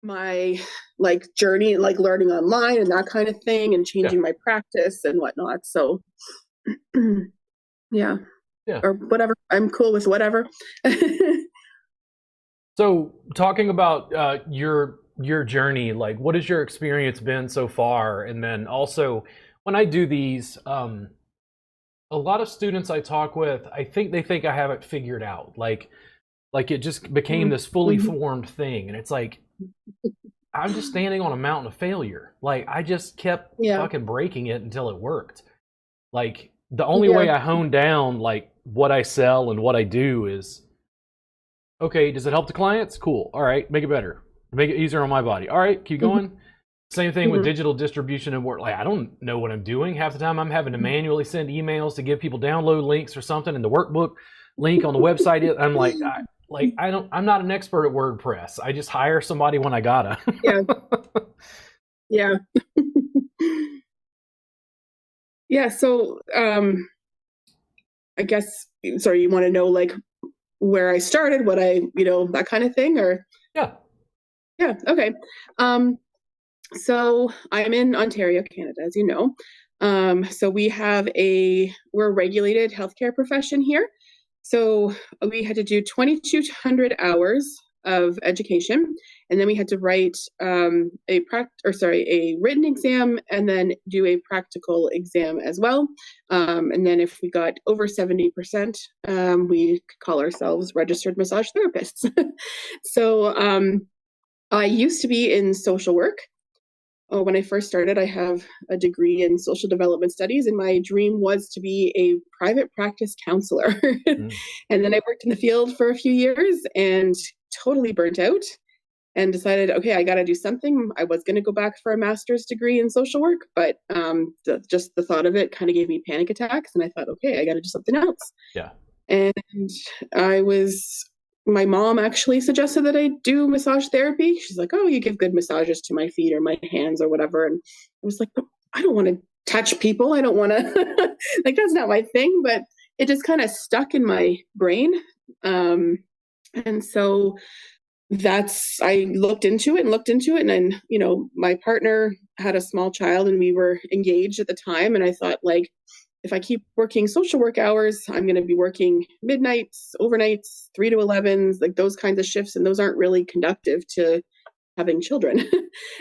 my like journey, like learning online and that kind of thing, and Yeah. changing my practice and whatnot. So yeah, Yeah. or whatever. I'm cool with whatever. So talking about your journey, like what has your experience been so far? And then also when I do these, a lot of students I talk with, I think they think I have it figured out. Like it just became this fully Mhm. formed thing. And it's like I'm just standing on a mountain of failure. Like I just kept Yeah, fucking breaking it until it worked. Like the only yeah, way I hone down like what I sell and what I do is okay, does it help the clients? Cool. All right, make it better. Make it easier on my body. All right, keep mhm, going. Same thing with mhm, digital distribution and work. Like I don't know what I'm doing. Half the time I'm having to manually send emails to give people download links or something, and the workbook link on the website. I'm like, I don't. I'm not an expert at WordPress. I just hire somebody when I gotta. yeah, yeah, yeah. So, I guess, sorry, you want to know like where I started, what I, that kind of thing, or Yeah. yeah, okay. Um, so I'm in Ontario, Canada, as you know. So we're a regulated healthcare profession here. So we had to do 2,200 hours of education, and then we had to write a written exam, and then do a practical exam as well. And then if we got over 70%, we call ourselves registered massage therapists. So I used to be in social work. When I first started, I have a degree in social development studies, and my dream was to be a private practice counselor. Mm. And then I worked in the field for a few years and totally burnt out and decided, okay, I got to do something. I was going to go back for a master's degree in social work, but just the thought of it kind of gave me panic attacks. And I thought, okay, I got to do something else. Yeah. And I was, my mom actually suggested that I do massage therapy. She's like, oh, you give good massages to my feet or my hands or whatever. And I was like, but I don't want to touch people. I don't want to, like, that's not my thing. But it just kind of stuck in my brain. And so I looked into it and looked into it. And then, my partner had a small child and we were engaged at the time. And I thought, like, if I keep working social work hours, I'm going to be working midnights, overnights, 3 to 11s, like those kinds of shifts. And those aren't really conductive to having children.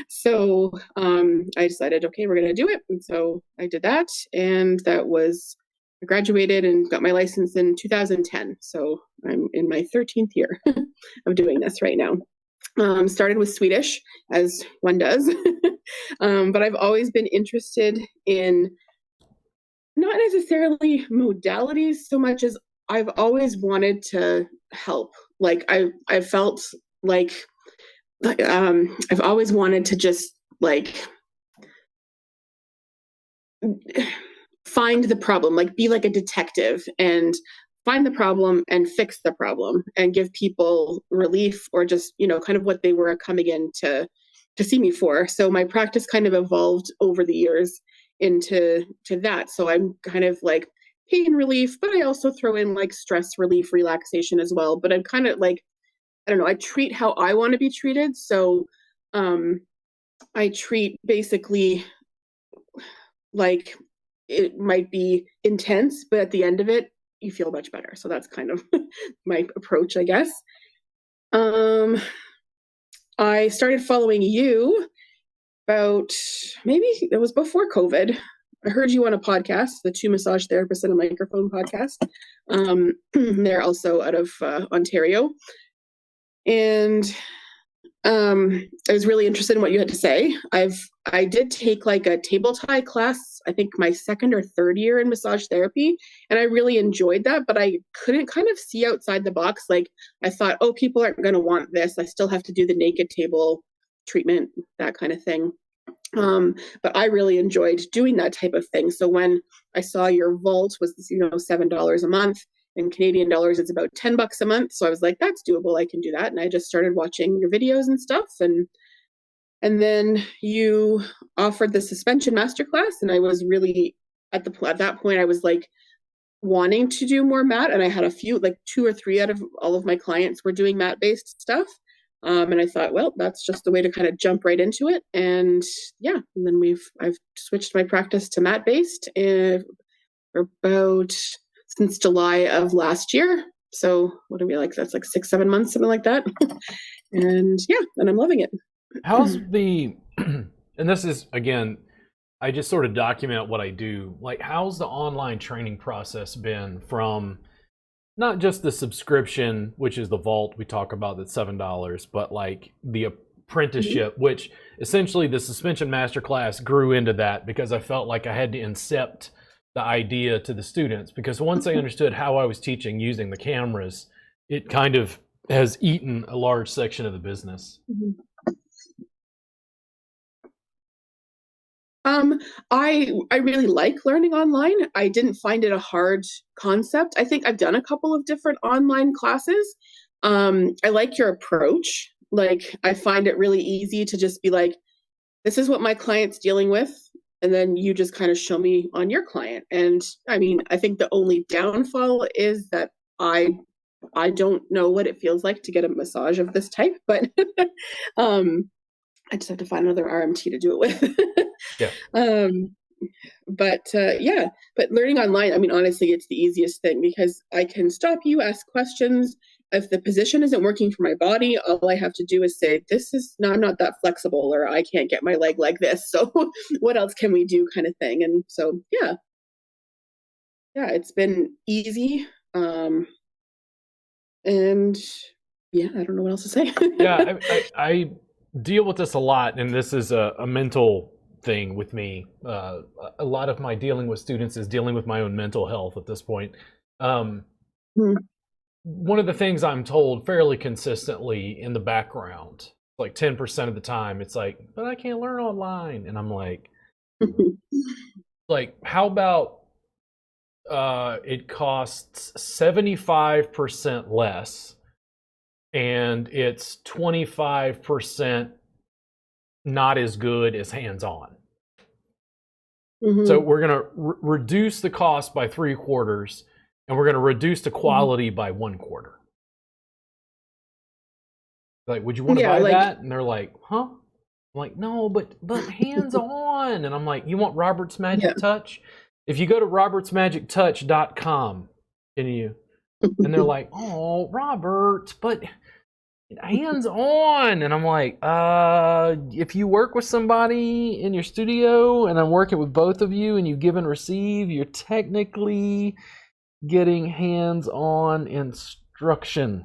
So I decided, okay, we're going to do it. And so I did that. And I graduated and got my license in 2010. So I'm in my 13th year of doing this right now. Started with Swedish, as one does. But I've always been interested in not necessarily modalities so much as I've always wanted to help. Like I felt like I've always wanted to just like find the problem, like be like a detective and find the problem and fix the problem and give people relief, or just, kind of what they were coming in to see me for. So my practice kind of evolved over the years into that. So I'm kind of like pain relief, but I also throw in like stress relief, relaxation as well. But I'm kind of like, I don't know, I treat how I want to be treated. So um I treat basically like it might be intense, but at the end of it, you feel much better. So that's kind of my approach, I guess. Um, I started following you about, maybe it was before COVID. I heard you on a podcast, the Two Massage Therapists and a Microphone podcast. They're also out of Ontario. And I was really interested in what you had to say. I did take like a table tie class, I think my second or third year in massage therapy, and I really enjoyed that, but I couldn't kind of see outside the box. Like I thought, oh, people aren't going to want this. I still have to do the naked table treatment, that kind of thing. But I really enjoyed doing that type of thing. So when I saw your vault was, $7 a month, in Canadian dollars, it's about $10 a month. So I was like, that's doable. I can do that. And I just started watching your videos and stuff. And then you offered the suspension masterclass, and I was really at that point I was like wanting to do more mat, and I had a few, like two or three out of all of my clients were doing mat based stuff. And I thought, well, that's just the way to kind of jump right into it. And yeah, and then I've switched my practice to mat based for about since July of last year. So what are we like? That's like 6, 7 months, something like that. And yeah, and I'm loving it. How's the, and this is, again, I just sort of document what I do. Like, how's the online training process been from not just the subscription, which is the vault we talk about, that's $7, but like the apprenticeship, which essentially the suspension masterclass grew into that because I felt like I had to incept the idea to the students, because once they understood how I was teaching using the cameras, it kind of has eaten a large section of the business. I really like learning online. I didn't find it a hard concept. I think I've done a couple of different online classes. I like your approach. Like, I find it really easy to just be like, this is what my client's dealing with, and then you just kind of show me on your client. And I mean, I think the only downfall is that I don't know what it feels like to get a massage of this type, but I just have to find another RMT to do it with. Yeah. Yeah, but learning online, I mean, honestly, it's the easiest thing because I can stop you, ask questions. If the position isn't working for my body, all I have to do is say, I'm not that flexible, or I can't get my leg like this. So what else can we do, kind of thing. And so, yeah, it's been easy. And yeah, I don't know what else to say. Yeah, I deal with this a lot, and this is a mental thing with me. A lot of my dealing with students is dealing with my own mental health at this point. One of the things I'm told fairly consistently in the background, like 10% of the time, it's like, but I can't learn online. And I'm like, how about it costs 75% less and it's 25% not as good as hands-on. So we're going to reduce the cost by 3/4, and we're going to reduce the quality by 1/4. Like, would you want to buy that? And they're like, huh? I'm like, no, but hands-on. And I'm like, you want Robert's Magic Touch? If you go to robertsmagictouch.com, can you? And they're like, oh, Robert, but hands-on. And I'm like, if you work with somebody in your studio and I'm working with both of you and you give and receive, you're technically getting hands-on instruction.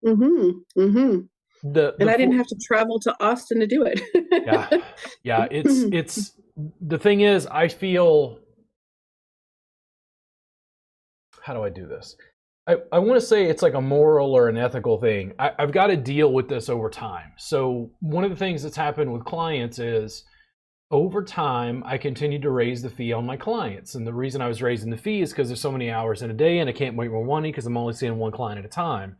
And I didn't have to travel to Austin to do it. Yeah. It's the thing is, I feel, how do I do this? I want to say it's like a moral or an ethical thing. I've got to deal with this over time. So one of the things that's happened with clients is, over time, I continue to raise the fee on my clients. And the reason I was raising the fee is because there's so many hours in a day and I can't make more money because I'm only seeing one client at a time.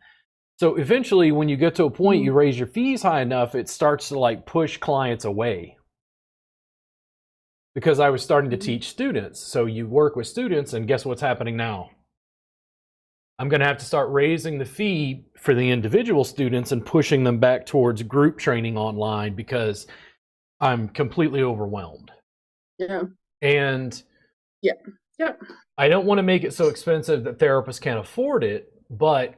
So eventually, when you get to a point you raise your fees high enough, it starts to like push clients away. Because I was starting to teach students. So you work with students, and guess what's happening now? I'm going to have to start raising the fee for the individual students and pushing them back towards group training online because I'm completely overwhelmed. And I don't want to make it so expensive that therapists can't afford it, but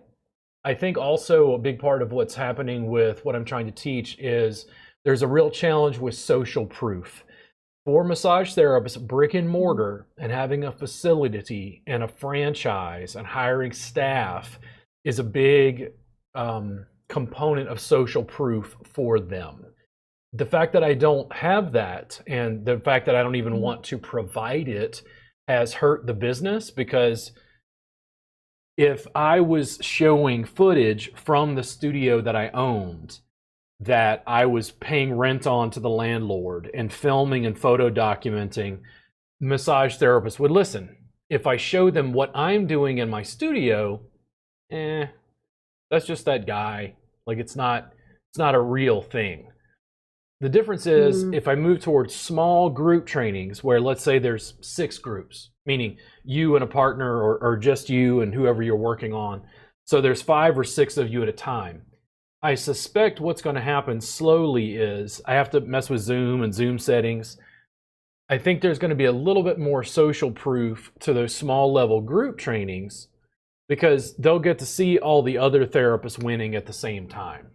I think also a big part of what's happening with what I'm trying to teach is there's a real challenge with social proof. For massage therapists, brick and mortar and having a facility and a franchise and hiring staff is a big component of social proof for them. The fact that I don't have that, and the fact that I don't even want to provide it, has hurt the business, because if I was showing footage from the studio that I owned that I was paying rent on to the landlord and filming and photo documenting, massage therapists would listen. If I show them what I'm doing in my studio, that's just that guy. Like, it's not a real thing. The difference is if I move towards small group trainings where, let's say there's 6 groups, meaning you and a partner, or just you and whoever you're working on. So there's 5 or 6 of you at a time. I suspect what's going to happen slowly is I have to mess with Zoom and Zoom settings. I think there's going to be a little bit more social proof to those small level group trainings because they'll get to see all the other therapists winning at the same time.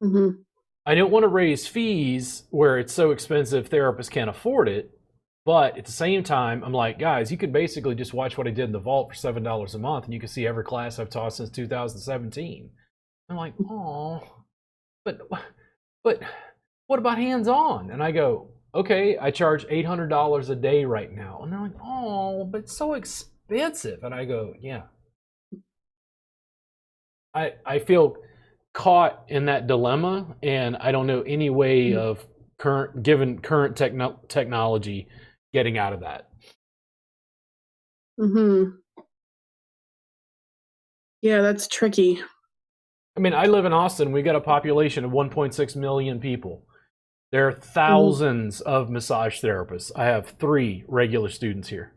Mm-hmm. I don't want to raise fees where it's so expensive therapists can't afford it. But at the same time, I'm like, guys, you could basically just watch what I did in the vault for $7 a month and you can see every class I've taught since 2017. I'm like, oh, but what about hands-on? And I go, okay, I charge $800 a day right now. And they're like, oh, but it's so expensive. And I go, yeah. I feel caught in that dilemma, and I don't know any way of given current technology getting out of that. Mm-hmm. Yeah, that's tricky. I mean, I live in Austin. We got a population of 1.6 million people. There are thousands of massage therapists. I have 3 regular students here.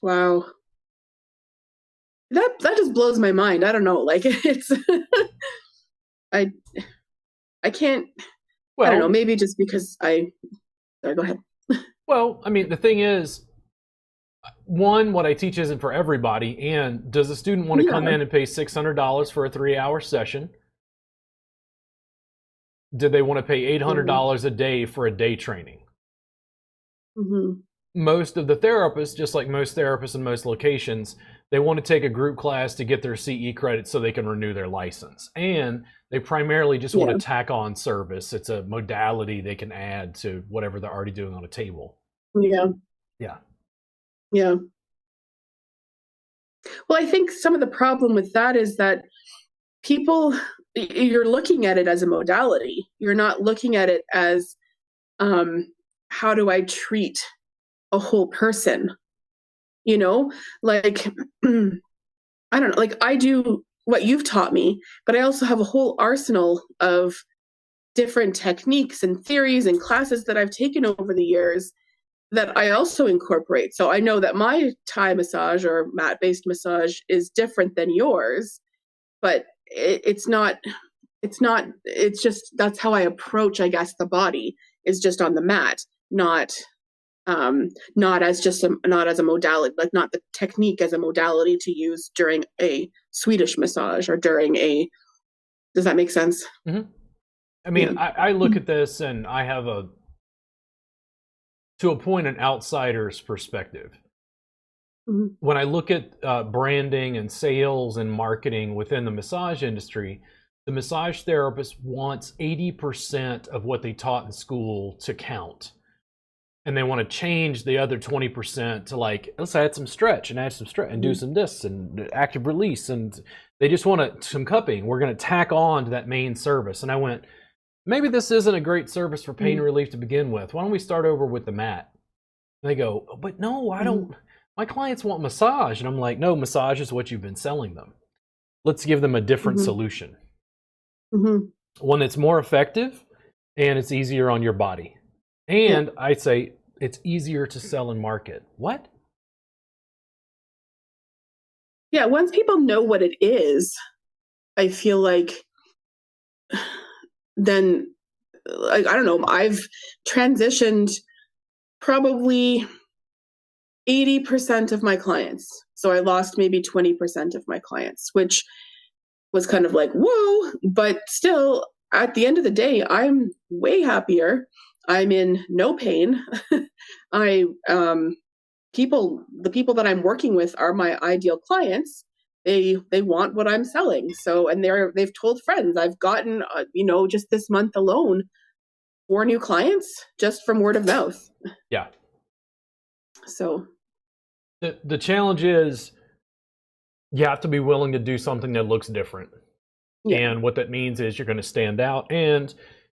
Wow. That just blows my mind. I don't know. Like it's I can't I don't know, maybe just because sorry, go ahead. Well, I mean, the thing is, one, what I teach isn't for everybody, and does a student want to come in and pay $600 for a 3-hour session? Did they want to pay $800 a day for a day training? Mm-hmm. Most of the therapists, just like most therapists in most locations, they want to take a group class to get their CE credit so they can renew their license. And they primarily just want to tack on service. It's a modality they can add to whatever they're already doing on a table. Yeah. Yeah. Yeah. Well, I think some of the problem with that is that you're looking at it as a modality. You're not looking at it as, how do I treat a whole person? You know, like, I don't know, like I do what you've taught me, but I also have a whole arsenal of different techniques and theories and classes that I've taken over the years that I also incorporate. So I know that my Thai massage or mat-based massage is different than yours, but it's just, that's how I approach, I guess, the body is just on the mat, not as a modality, like not the technique as a modality to use during a Swedish massage or does that make sense? Mm-hmm. I mean, yeah. I look at this and I have to a point, an outsider's perspective. Mm-hmm. When I look at branding and sales and marketing within the massage industry, the massage therapist wants 80% of what they taught in school to count. And they want to change the other 20% to like, let's add some stretch and do some this and active release. And they just want some cupping. We're going to tack on to that main service. And I went, maybe this isn't a great service for pain relief to begin with. Why don't we start over with the mat? And they go, oh, but no, I don't. My clients want massage. And I'm like, no, massage is what you've been selling them. Let's give them a different solution. One that's more effective and it's easier on your body. And I'd say it's easier to sell and market. What? Yeah, once people know what it is, I feel like then, like, I don't know, I've transitioned probably 80% of my clients. So I lost maybe 20% of my clients, which was kind of like, whoa, but still at the end of the day, I'm way happier. I'm in no pain. The people that I'm working with are my ideal clients. They want what I'm selling. So, and they've told friends. I've gotten, just this month alone, 4 new clients just from word of mouth. Yeah. So the challenge is you have to be willing to do something that looks different. Yeah. And what that means is you're going to stand out, and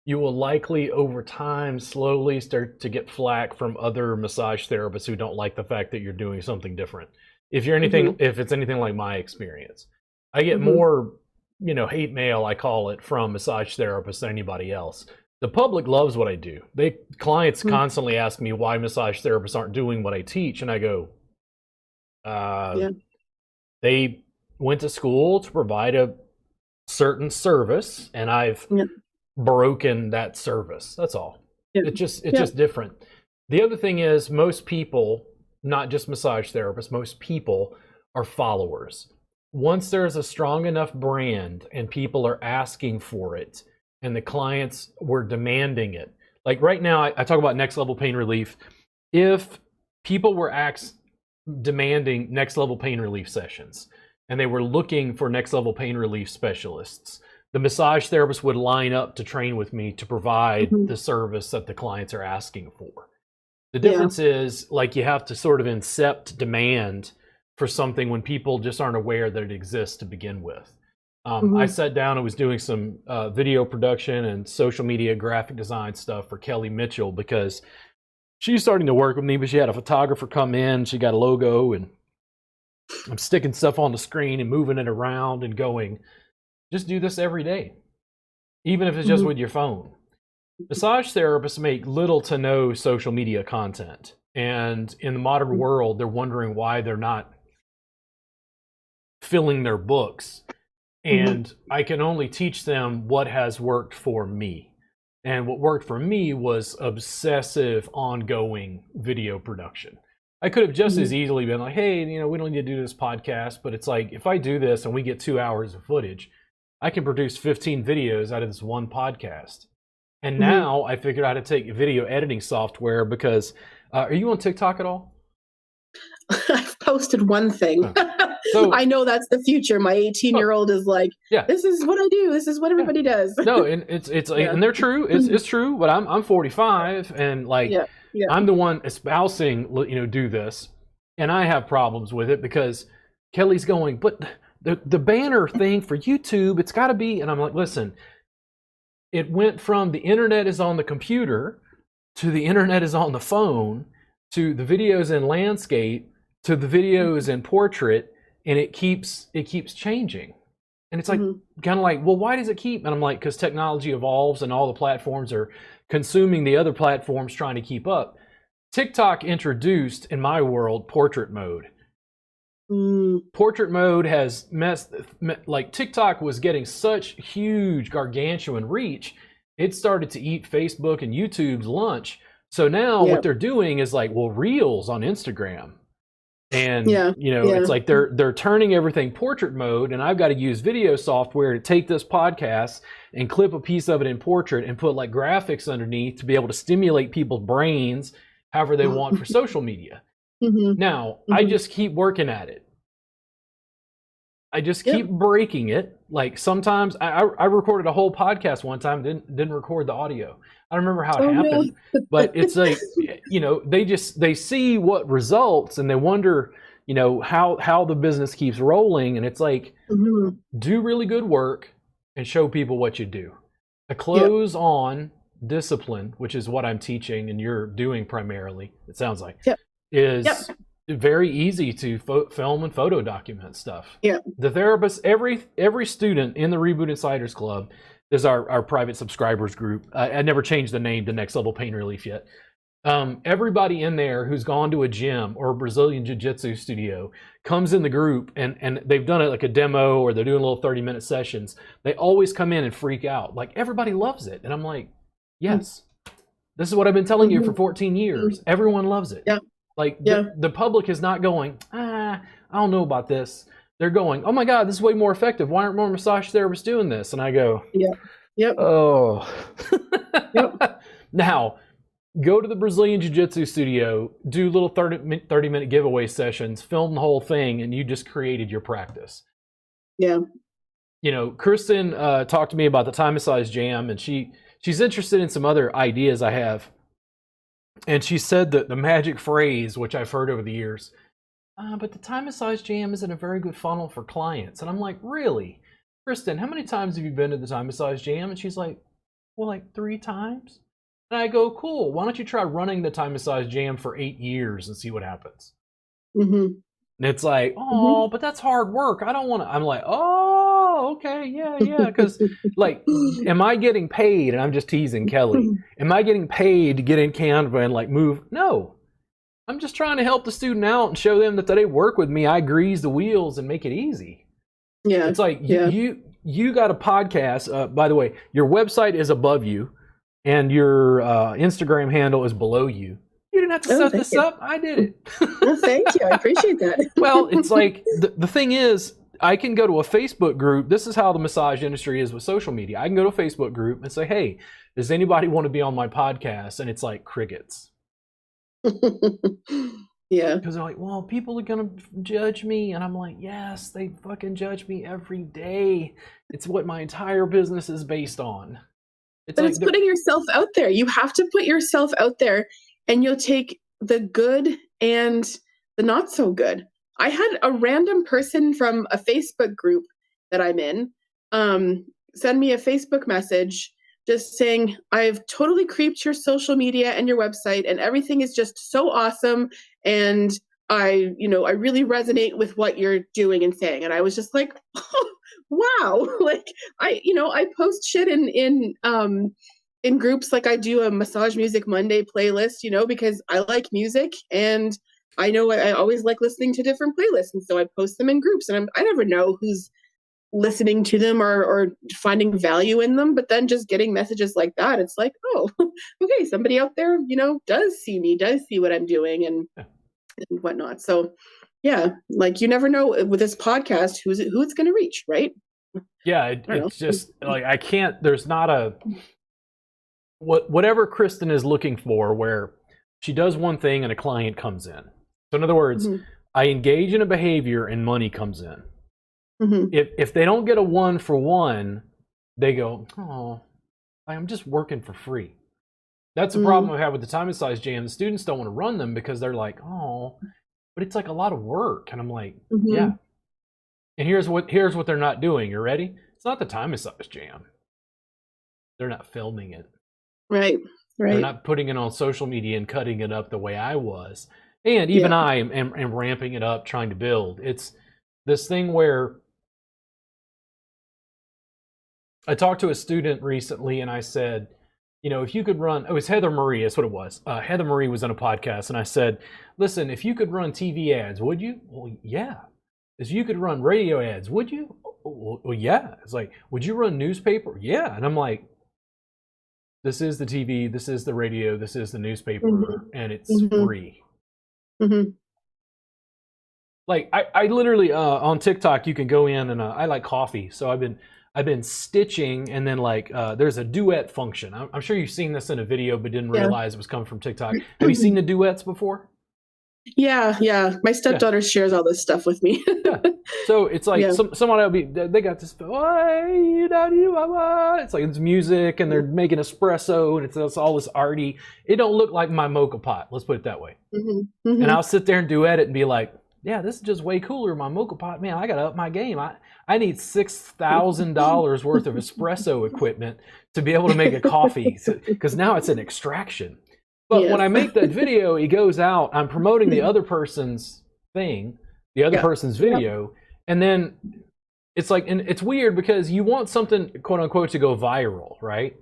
you will likely over time slowly start to get flack from other massage therapists who don't like the fact that you're doing something different. If it's anything like my experience, I get more, hate mail, I call it, from massage therapists than anybody else. The public loves what I do. Clients constantly ask me why massage therapists aren't doing what I teach. And I go, they went to school to provide a certain service, and I've Yep. broken that service. That's all. Yep. It's Yep. just different. The other thing is, most people, not just massage therapists, most people are followers. Once there's a strong enough brand and people are asking for it and the clients were demanding it. Like right now, I talk about next level pain relief. If people were demanding next level pain relief sessions and they were looking for next level pain relief specialists, the massage therapist would line up to train with me to provide the service that the clients are asking for. The difference is, like, you have to sort of incept demand for something when people just aren't aware that it exists to begin with. I sat down and was doing some video production and social media graphic design stuff for Kelly Mitchell because she's starting to work with me, but she had a photographer come in, she got a logo, and I'm sticking stuff on the screen and moving it around and going, just do this every day, even if it's just with your phone. Massage therapists make little to no social media content. And in the modern world, they're wondering why they're not filling their books. And I can only teach them what has worked for me. And what worked for me was obsessive, ongoing video production. I could have just as easily been like, hey, we don't need to do this podcast. But it's like, if I do this and we get 2 hours of footage, I can produce 15 videos out of this one podcast. And now I figured out how to take video editing software because, are you on TikTok at all? I've posted one thing. So, I know that's the future. My 18-year-old is like, this is what I do. This is what everybody does. No, and it's and they're true. It's true. But I'm 45, and like I'm the one espousing, do this, and I have problems with it because Kelly's going, but the banner thing for YouTube, it's got to be, and I'm like, listen. It went from the internet is on the computer to the internet is on the phone to the videos in landscape to the videos in portrait, and it keeps changing. And it's like kind of like, well, why does it keep? And I'm like, because technology evolves and all the platforms are consuming the other platforms trying to keep up. TikTok introduced, in my world, portrait mode. Portrait mode has like TikTok was getting such huge gargantuan reach, it started to eat Facebook and YouTube's lunch. So now what they're doing is like, well, Reels on Instagram, and it's like they're turning everything portrait mode, and I've got to use video software to take this podcast and clip a piece of it in portrait and put like graphics underneath to be able to stimulate people's brains however they want for social media. Now, I just keep working at it. I just keep breaking it. Like sometimes I recorded a whole podcast one time, didn't record the audio. I don't remember how it happened, but it's like, they see what results and they wonder, how the business keeps rolling. And it's like, do really good work and show people what you do. A close on discipline, which is what I'm teaching and you're doing primarily, it sounds like, is very easy to film and photo document stuff. The therapist, every student in the Reboot Insiders Club, is our private subscribers group. I never changed the name to Next Level Pain Relief yet. Everybody in there who's gone to a gym or a Brazilian Jiu-Jitsu studio comes in the group, and they've done it like a demo or they're doing little 30-minute sessions. They always come in and freak out. Like, everybody loves it. And I'm like, yes, this is what I've been telling you for 14 years. Everyone loves it. Like the public is not going, I don't know about this. They're going, oh my God, this is way more effective. Why aren't more massage therapists doing this? And I go, oh. Now, go to the Brazilian Jiu-Jitsu studio, do little 30-minute giveaway sessions, film the whole thing, and you just created your practice. Kristen talked to me about the Thai massage jam, and she's interested in some other ideas I have. And she said that the magic phrase, which I've heard over the years, but the Thai massage jam isn't a very good funnel for clients. And I'm like, really? Kristen, how many times have you been to the Thai massage jam? And she's like, well, like 3 times. And I go, cool. Why don't you try running the Thai massage jam for 8 years and see what happens? And it's like, oh, but that's hard work. I don't want to. I'm like, oh, okay, yeah. Because, like, am I getting paid? And I'm just teasing Kelly. Am I getting paid to get in Canva and, like, move? No. I'm just trying to help the student out and show them that they work with me. I grease the wheels and make it easy. Yeah. It's like Yeah. you got a podcast. By the way, your website is above you, and your Instagram handle is below you. You didn't have to Oh, set thank this you. up. I did it. Well, thank you. I appreciate that. Well, it's like the thing is, I can go to a Facebook group. This is how the massage industry is with social media. I can go to a Facebook group and say, "Hey, does anybody want to be on my podcast?" And it's like crickets. Yeah. Because they're like, well, people are gonna judge me, and I'm like, yes, they fucking judge me every day. It's what my entire business is based on. It's But like, it's putting yourself out there. You have to put yourself out there, and you'll take the good and the not so good. I had a random person from a Facebook group that I'm in send me a Facebook message just saying, I've totally creeped your social media and your website, and everything is just so awesome. And I really resonate with what you're doing and saying. And I was just like, oh, wow. Like I post shit in groups, like I do a Massage Music Monday playlist, because I like music, and I know I always like listening to different playlists. And so I post them in groups, and I never know who's listening to them or finding value in them. But then just getting messages like that, it's like, oh, okay, somebody out there, does see me, does see what I'm doing and whatnot. So yeah, like you never know with this podcast who it's going to reach, right? yeah, it's just like I can't. There's not a whatever Kristen is looking for, where she does one thing and a client comes in. So in other words, I engage in a behavior and money comes in. If they don't get a 1-for-1, they go, oh, I'm just working for free. That's the problem I have with the time and size jam. The students don't want to run them because they're like, oh, but it's like a lot of work. And I'm like, yeah. And here's what they're not doing. You ready? It's not the time and size jam. They're not filming it. Right. They're not putting it on social media and cutting it up the way I was. And even I am ramping it up, trying to build. It's this thing where I talked to a student recently and I said, if you could run, it was Heather Marie, that's what it was. Heather Marie was on a podcast, and I said, listen, if you could run TV ads, would you? Well, yeah. If you could run radio ads, would you? Well, yeah. It's like, would you run newspaper? Yeah. And I'm like, this is the TV, this is the radio, this is the newspaper, and it's free. Like I literally on TikTok, you can go in and I like coffee, so I've been stitching, and then like there's a duet function. I'm sure you've seen this in a video, but didn't realize it was coming from TikTok. Have you seen the duets before? Yeah. My stepdaughter shares all this stuff with me. So it's like someone will be, they got this, it's like it's music and they're making espresso and it's all this arty. It don't look like my mocha pot. Let's put it that way. And I'll sit there and duet it and be like, yeah, this is just way cooler than my mocha pot. Man, I got to up my game. I need $6,000 worth of espresso equipment to be able to make a coffee, because now it's an extraction. But when I make that video, it goes out, I'm promoting the other person's thing, the other person's video, and then it's like, and it's weird because you want something, quote unquote, to go viral, right?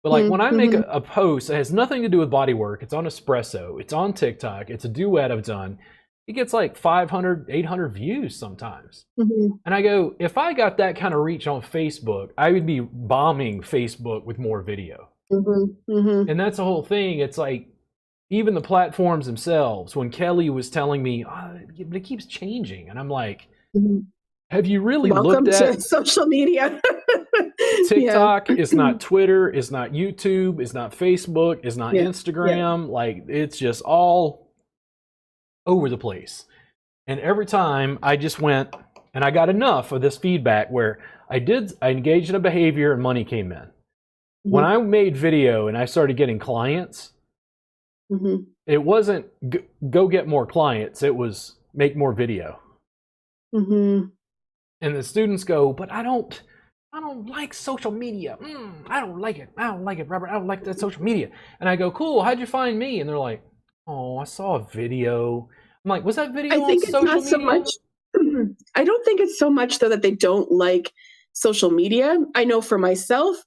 But like when I make a post that has nothing to do with body work, it's on espresso, it's on TikTok, it's a duet I've done, it gets like 500, 800 views sometimes. And I go, if I got that kind of reach on Facebook, I would be bombing Facebook with more video. And that's the whole thing. It's like, even the platforms themselves, when Kelly was telling me, but it keeps changing. And I'm like, have you really Welcome looked at social media? TikTok? It's not Twitter. It's not YouTube. It's not Facebook. It's not Instagram. Like, it's just all over the place. And every time I just went, and I got enough of this feedback where I engaged in a behavior and money came in. When I made video and I started getting clients, it wasn't go get more clients. It was make more video. And the students go, but I don't like social media. I don't like it. I don't like it, Robert. I don't like that social media. And I go, cool. How'd you find me? And they're like, oh, I saw a video. I'm like, was that video on social media? So much. I don't think it's so much though that they don't like social media. I know for myself,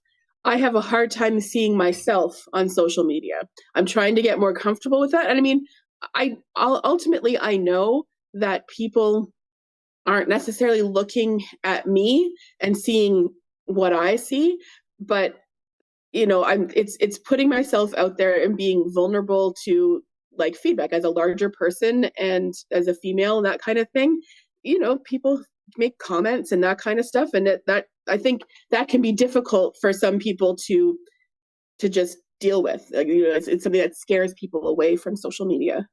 I have a hard time seeing myself on social media. I'm trying to get more comfortable with that. And I mean, ultimately I know that people aren't necessarily looking at me and seeing what I see, but it's putting myself out there and being vulnerable to like feedback as a larger person and as a female and that kind of thing. People make comments and that kind of stuff, and that I think that can be difficult for some people to just deal with. Like, it's something that scares people away from social media.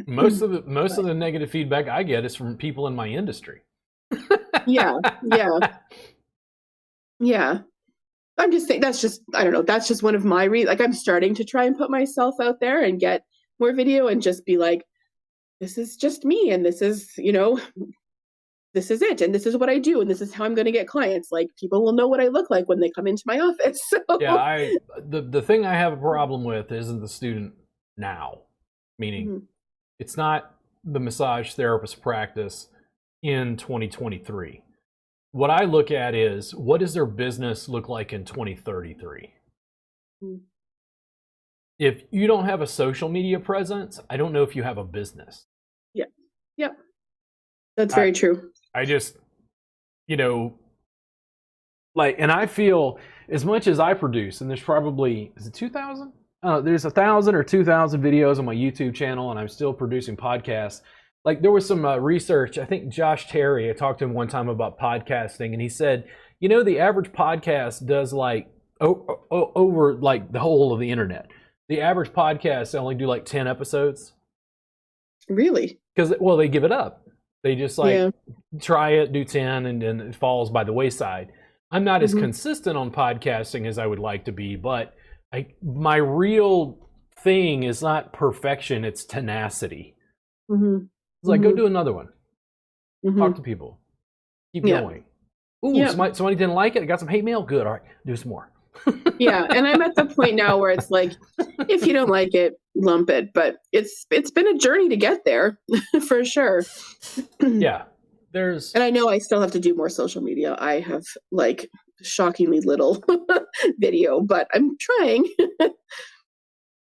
Most of the negative feedback I get is from people in my industry. Yeah. I'm just saying I don't know, that's just one of my reasons. Like, I'm starting to try and put myself out there and get more video and just be like, this is just me, and this is this is it, and this is what I do, and this is how I'm going to get clients. Like, people will know what I look like when they come into my office. So. Yeah, the thing I have a problem with isn't the student now, meaning it's not the massage therapist practice in 2023. What I look at is, what does their business look like in 2033? If you don't have a social media presence, I don't know if you have a business. Yeah. Yep. That's very true. I just, and I feel as much as I produce, and there's probably, is it 2,000? There's 1,000 or 2,000 videos on my YouTube channel, and I'm still producing podcasts. Like, there was some research, I think Josh Terry, I talked to him one time about podcasting, and he said, the average podcast does like over like the whole of the internet. The average podcast only do like 10 episodes. Really? Because, they give it up. They just try it, do 10, and then it falls by the wayside. I'm not as consistent on podcasting as I would like to be, but my real thing is not perfection, it's tenacity. It's like, go do another one. Talk to people. Keep going. Ooh, somebody didn't like it. I got some hate mail. Good. All right, do some more. Yeah, and I'm at the point now where it's like, if you don't like it, lump it. But it's been a journey to get there, for sure. Yeah, and I know I still have to do more social media. I have like shockingly little video, but I'm trying.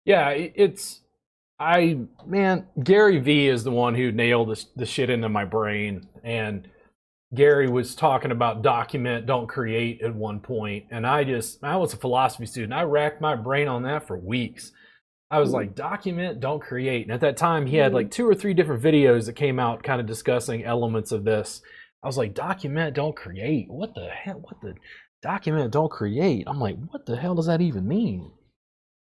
Yeah, Gary V is the one who nailed the shit into my brain, and Gary was talking about document, don't create at one point, and I was a philosophy student. I racked my brain on that for weeks. I was like, document, don't create. And at that time, he had like 2 or 3 different videos that came out kind of discussing elements of this. I was like, document, don't create. What the hell? What the document, don't create? I'm like, what the hell does that even mean?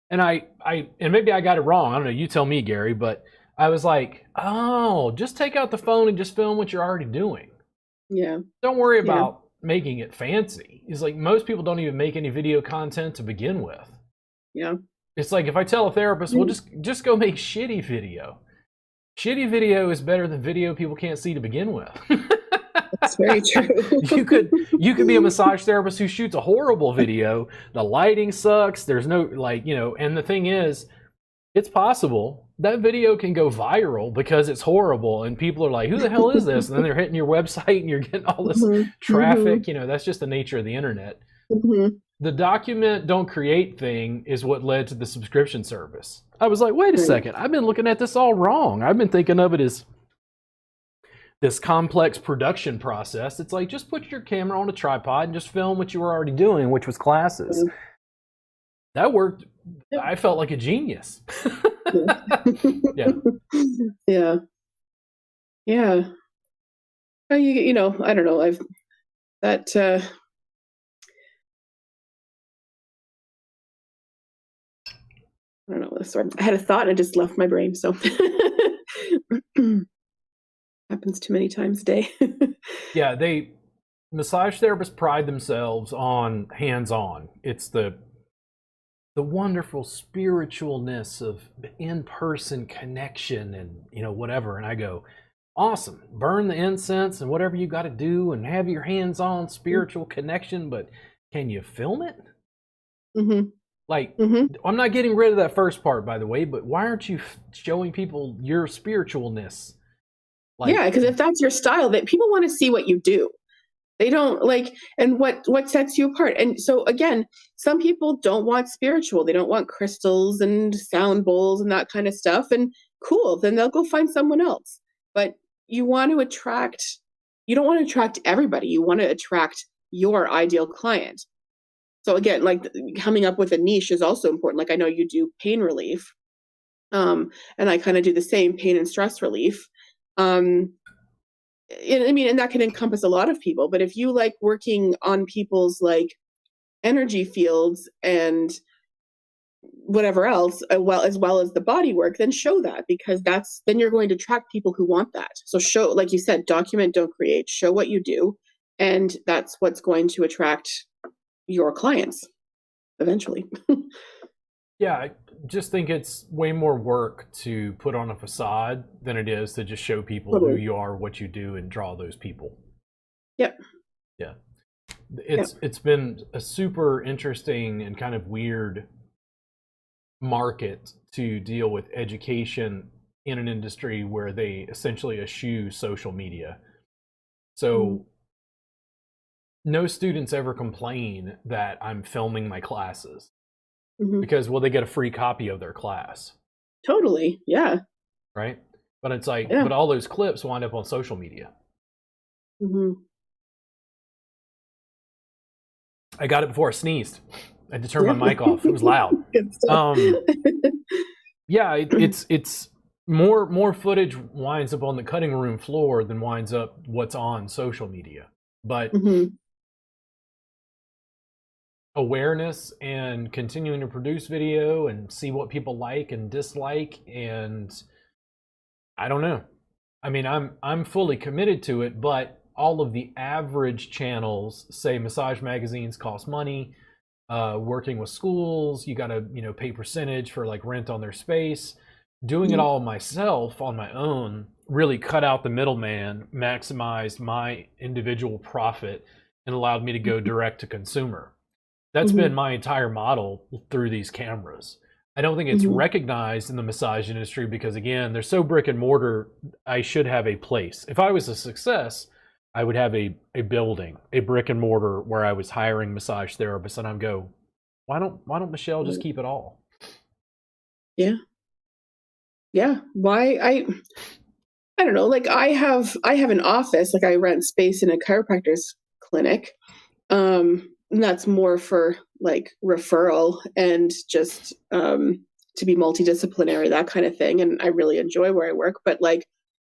And and maybe I got it wrong. I don't know. You tell me, Gary. But I was like, oh, just take out the phone and just film what you're already doing. Yeah. Don't worry about making it fancy. It's like, most people don't even make any video content to begin with. Yeah. It's like, if I tell a therapist, well, just go make shitty video. Shitty video is better than video people can't see to begin with. That's very true. you could be a massage therapist who shoots a horrible video. The lighting sucks. There's no, and the thing is, it's possible that video can go viral because it's horrible and people are like, who the hell is this? And then they're hitting your website and you're getting all this traffic. That's just the nature of the internet. The document, don't create thing is what led to the subscription service. I was like, wait a second. I've been looking at this all wrong. I've been thinking of it as this complex production process. It's like, just put your camera on a tripod and just film what you were already doing, which was classes. That worked. I felt like a genius. Yeah. Yeah. Yeah. I don't know. I don't know. Sorry. I had a thought and it just left my brain. So happens too many times a day. Yeah, massage therapists pride themselves on hands-on. It's the wonderful spiritualness of in-person connection and whatever. And I go, awesome, burn the incense and whatever you got to do and have your hands-on spiritual connection, but can you film it? I'm not getting rid of that first part, by the way, but why aren't you showing people your spiritualness? Because if that's your style, that people want to see what you do. They don't and what sets you apart. And so again, some people don't want spiritual. They don't want crystals and sound bowls and that kind of stuff. And cool, then they'll go find someone else. But you want to attract, you don't want to attract everybody. You want to attract your ideal client. So again, like coming up with a niche is also important. Like I know you do pain relief, and I kind of do the same, pain and stress relief. I mean, and that can encompass a lot of people, but if you like working on people's like energy fields and whatever else, well as the body work, then show that, because then you're going to attract people who want that. So show, like you said, document, don't create, show what you do. And that's what's going to attract your clients eventually. Yeah, I just think it's way more work to put on a facade than it is to just show people Totally. who you are, what you do, and draw those people. Yep. Yeah. It's been a super interesting and kind of weird market to deal with education in an industry where they essentially eschew social media. So no students ever complain that I'm filming my classes. Because, well, they get a free copy of their class. Totally. Yeah. Right? But it's like, but all those clips wind up on social media. I got it before I sneezed. I had to turn my mic off. It was loud. Yeah, it's more footage winds up on the cutting room floor than winds up what's on social media. But awareness and continuing to produce video and see what people like and dislike, and I don't know. I mean, I'm fully committed to it, but all of the average channels say massage magazines cost money. Working with schools, you got to pay percentage for like rent on their space. Doing it all myself on my own really cut out the middleman, maximized my individual profit, and allowed me to go direct to consumer. That's been my entire model through these cameras. I don't think it's recognized in the massage industry because, again, they're so brick and mortar. I should have a place. If I was a success, I would have a building, a brick and mortar where I was hiring massage therapists, and I'd go, why don't Michelle just keep it all? Yeah. Yeah. Why? I don't know. Like I have an office, like I rent space in a chiropractor's clinic. And that's more for like referral and just to be multidisciplinary, that kind of thing. And I really enjoy where I work, but like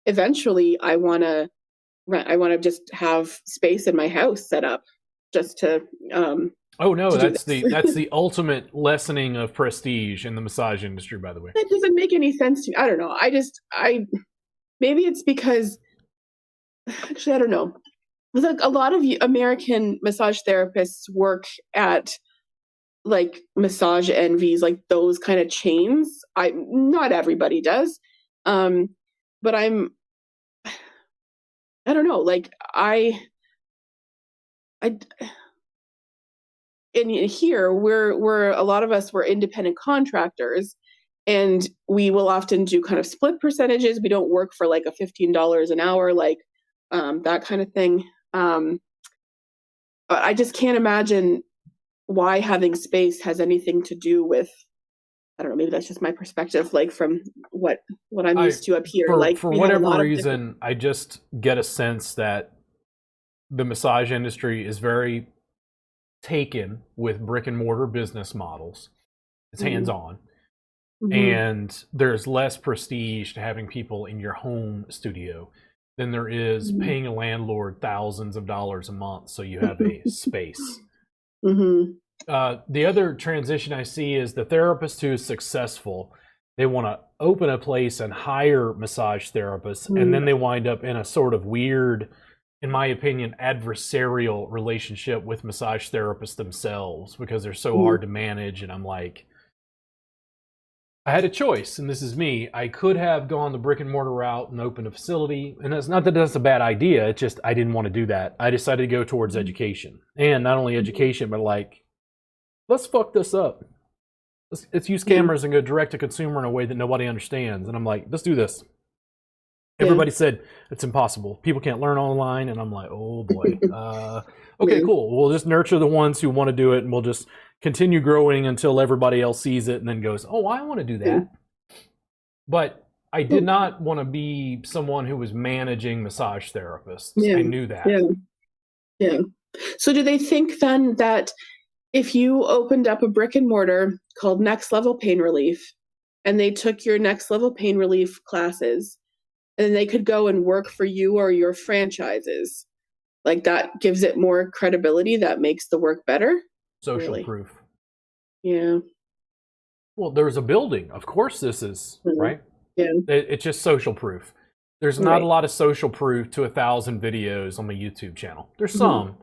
eventually I want to just have space in my house set up just to oh no, that's the ultimate lessening of prestige in the massage industry, by the way. That doesn't make any sense to me. I don't know. Maybe it's because actually I don't know. Like a lot of American massage therapists work at like Massage Envies, like those kind of chains. Not everybody does, but I don't know. Like in here we're a lot of us were independent contractors, and we will often do kind of split percentages. We don't work for like a $15 an hour, like that kind of thing. I just can't imagine why having space has anything to do with, I don't know, maybe that's just my perspective, like from what I'm used to up here. For whatever reason, I just get a sense that the massage industry is very taken with brick and mortar business models. It's hands-on. And there's less prestige to having people in your home studio than there is paying a landlord thousands of dollars a month so you have a space. The other transition I see is the therapist who is successful, they want to open a place and hire massage therapists, and then they wind up in a sort of weird, in my opinion, adversarial relationship with massage therapists themselves because they're so hard to manage. And I'm like, I had a choice, and this is me. I could have gone the brick and mortar route and opened a facility, and that's not that that's a bad idea. It's just I didn't want to do that. I decided to go towards education, and not only education, but like, let's fuck this up. Let's use cameras and go direct to consumer in a way that nobody understands. And I'm like, let's do this. Everybody said it's impossible. People can't learn online, and I'm like, oh boy. Okay, cool. We'll just nurture the ones who want to do it, and we'll just continue growing until everybody else sees it and then goes, oh, I want to do that. But I did not want to be someone who was managing massage therapists. Yeah. I knew that. Yeah. Yeah. So do they think then that if you opened up a brick and mortar called Next Level Pain Relief and they took your Next Level Pain Relief classes and they could go and work for you or your franchises, like that gives it more credibility, that makes the work better? Social Really? proof. Yeah. Well, there's a building. Of course this is, right? Yeah. It's just social proof. There's not a lot of social proof to 1,000 videos on the YouTube channel. There's some,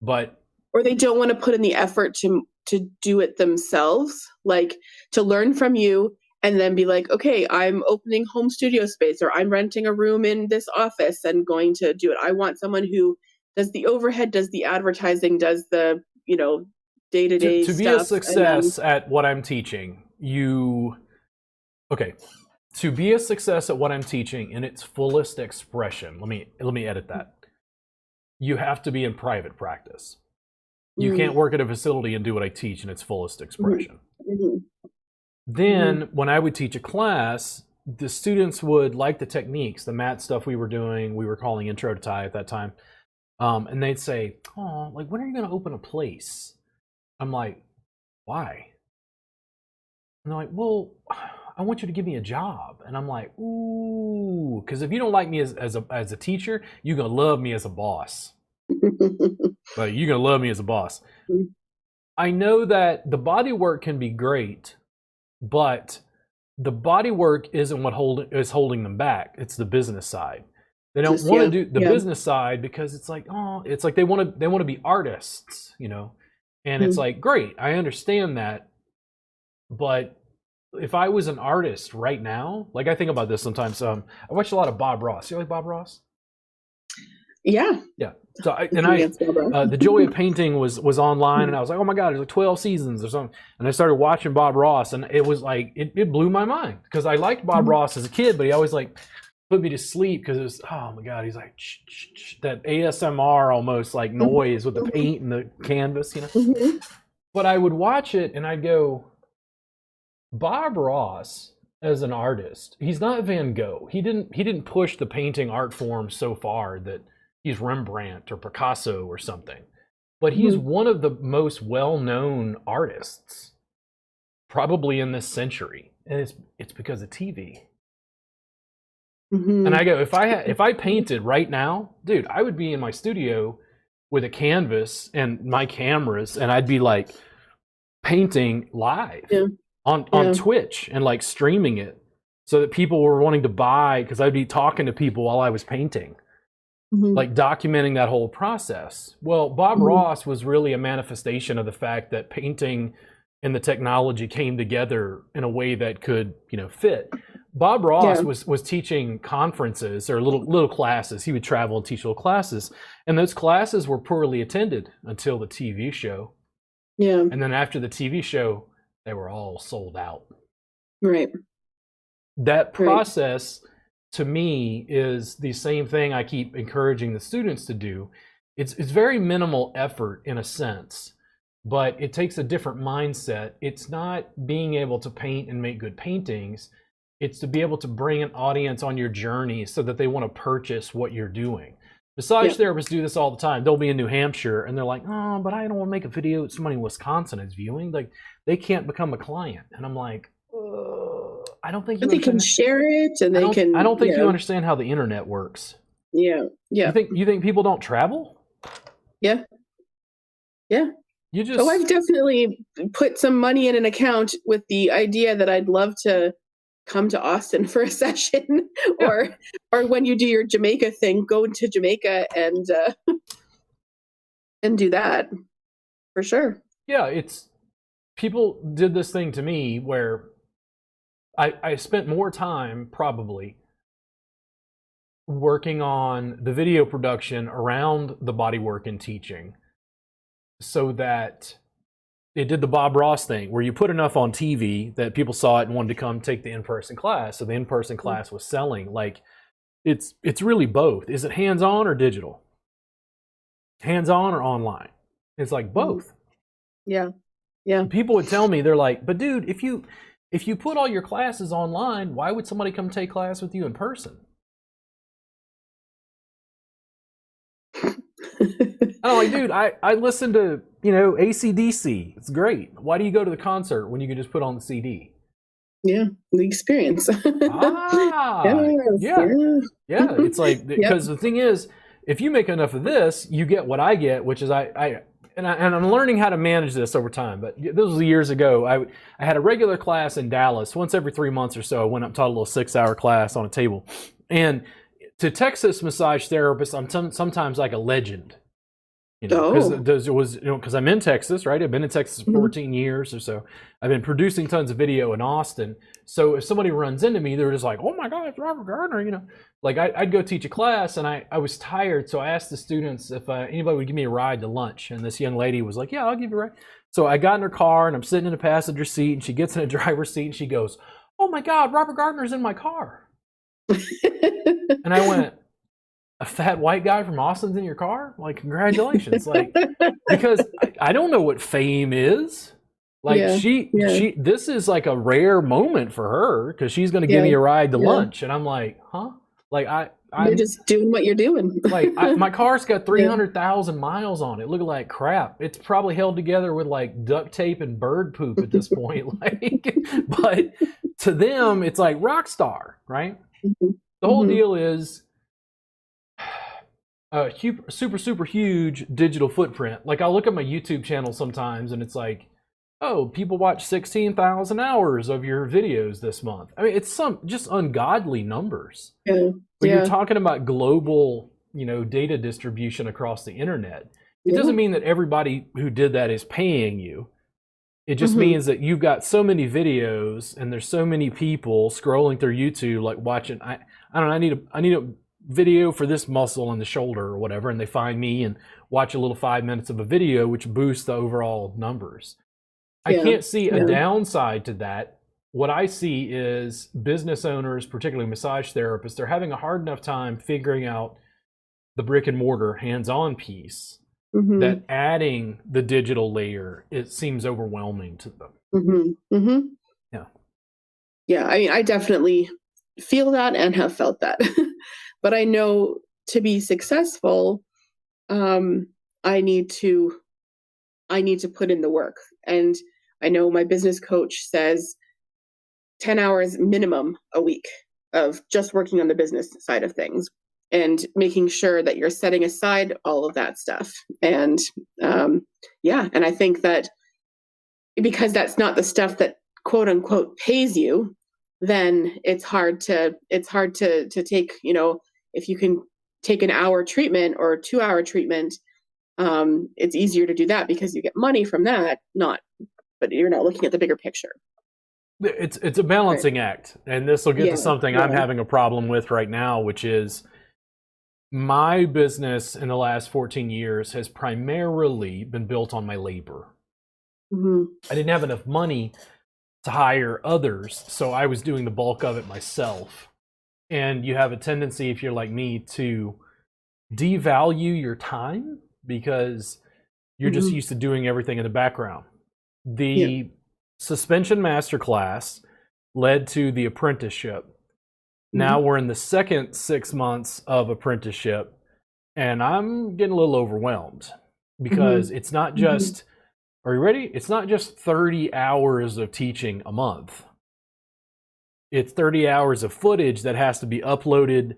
but... Or they don't want to put in the effort to do it themselves, like to learn from you and then be like, okay, I'm opening home studio space or I'm renting a room in this office and going to do it. I want someone who does the overhead, does the advertising, does the, day-to-day to stuff. Be a success at what I'm teaching, to be a success at what I'm teaching in its fullest expression, let me edit that. You have to be in private practice. You can't work at a facility and do what I teach in its fullest expression. Then when I would teach a class, the students would like the techniques, the mat stuff we were doing, we were calling Intro to Thai at that time. And they'd say, oh, like, when are you going to open a place? I'm like, why? And they're like, well, I want you to give me a job. And I'm like, ooh, because if you don't like me as a teacher, you're going to love me as a boss. But you're going to love me as a boss. I know that the body work can be great, but the body work isn't what is holding them back. It's the business side. They don't want to do the business side because it's like, oh, it's like they want to be artists, And it's like, great, I understand that. But if I was an artist right now, like I think about this sometimes. I watch a lot of Bob Ross. You like Bob Ross? Yeah. Yeah. So the Joy of Painting was online, and I was like, oh my God, there's like 12 seasons or something. And I started watching Bob Ross, and it was like it blew my mind because I liked Bob Ross as a kid, but he always like put me to sleep because it was, oh my God, he's like that ASMR almost like noise with the paint and the canvas, But I would watch it and I'd go, Bob Ross as an artist, he's not Van Gogh. He didn't push the painting art form so far that he's Rembrandt or Picasso or something. But he's one of the most well-known artists probably in this century. And it's because of TV. And I go, if I painted right now, dude, I would be in my studio with a canvas and my cameras, and I'd be like painting live on Twitch and like streaming it so that people were wanting to buy, because I'd be talking to people while I was painting, like documenting that whole process. Well, Bob Ross was really a manifestation of the fact that painting and the technology came together in a way that could, fit. Bob Ross was teaching conferences or little classes. He would travel and teach little classes. And those classes were poorly attended until the TV show. Yeah. And then after the TV show, they were all sold out. Right. That process, to me, is the same thing I keep encouraging the students to do. It's very minimal effort in a sense, but it takes a different mindset. It's not being able to paint and make good paintings. It's to be able to bring an audience on your journey so that they want to purchase what you're doing. Massage therapists do this all the time. They'll be in New Hampshire and they're like, oh, but I don't want to make a video somebody in Wisconsin is viewing. Like, they can't become a client. And I'm like, I don't think they can share it and they can. I don't think you understand how the internet works. Yeah. Yeah. You think people don't travel? Yeah. Yeah. So I've definitely put some money in an account with the idea that I'd love to come to Austin for a session, or when you do your Jamaica thing, go to Jamaica and do that for sure. Yeah, people did this thing to me where I spent more time probably working on the video production around the bodywork and teaching, so that it did the Bob Ross thing where you put enough on TV that people saw it and wanted to come take the in-person class. So the in-person class was selling. Like, it's really both. Is it hands-on or digital? Hands-on or online? It's like both. Yeah. Yeah. People would tell me, they're like, but dude, if you if you put all your classes online, why would somebody come take class with you in person? I'm like, dude, I listen to, AC/DC. It's great. Why do you go to the concert when you can just put on the CD? Yeah, the experience. Ah, yeah. Yeah. It's like, because the thing is, if you make enough of this, you get what I get, which is and I'm learning how to manage this over time. But this was years ago. I had a regular class in Dallas once every 3 months or so. I went up and taught a little 6-hour class on a table, and to Texas massage therapists, I'm sometimes like a legend. Because I'm in Texas, right? I've been in Texas for 14 years or so. I've been producing tons of video in Austin. So if somebody runs into me, they're just like, "Oh my God, it's Robert Gardner," Like I'd go teach a class, and I was tired, so I asked the students if anybody would give me a ride to lunch, and this young lady was like, "Yeah, I'll give you a ride." So I got in her car, and I'm sitting in the passenger seat, and she gets in the driver's seat, and she goes, "Oh my God, Robert Gardner's in my car." And I went, "A fat white guy from Austin's in your car? Like, congratulations!" Like, because I don't know what fame is. Like, this is like a rare moment for her, because she's going to give me a ride to lunch, and I'm like, huh? Like, you're just doing what you're doing. Like, my car's got 300,000 miles on it, looking like crap. It's probably held together with like duct tape and bird poop at this point. Like, but to them, it's like rock star, right? The whole deal is a super huge digital footprint. Like, I'll look at my YouTube channel sometimes, and it's like, oh, people watch 16,000 hours of your videos this month. I mean, it's some just ungodly numbers. When you're talking about global, data distribution across the internet, it doesn't mean that everybody who did that is paying you. It just means that you've got so many videos, and there's so many people scrolling through YouTube, like watching. I don't know. I need a video for this muscle in the shoulder or whatever, and they find me and watch a little 5 minutes of a video, which boosts the overall numbers. I can't see a downside to that. What I see is business owners, particularly massage therapists, they're having a hard enough time figuring out the brick and mortar hands-on piece, that adding the digital layer, it seems overwhelming to them. Yeah, I mean, I definitely feel that and have felt that. But I know to be successful, I need to put in the work. And I know my business coach says 10 hours minimum a week of just working on the business side of things, and making sure that you're setting aside all of that stuff. And and I think that because that's not the stuff that quote unquote pays you, then it's hard to take, if you can take an hour treatment or a 2-hour treatment, it's easier to do that because you get money from that, but you're not looking at the bigger picture. It's a balancing act, and this will get to something I'm having a problem with right now, which is my business in the last 14 years has primarily been built on my labor. I didn't have enough money to hire others, so I was doing the bulk of it myself. And you have a tendency, if you're like me, to devalue your time because you're just used to doing everything in the background. The suspension masterclass led to the apprenticeship. Now we're in the second 6 months of apprenticeship, and I'm getting a little overwhelmed because it's not just, are you ready? It's not just 30 hours of teaching a month. It's 30 hours of footage that has to be uploaded.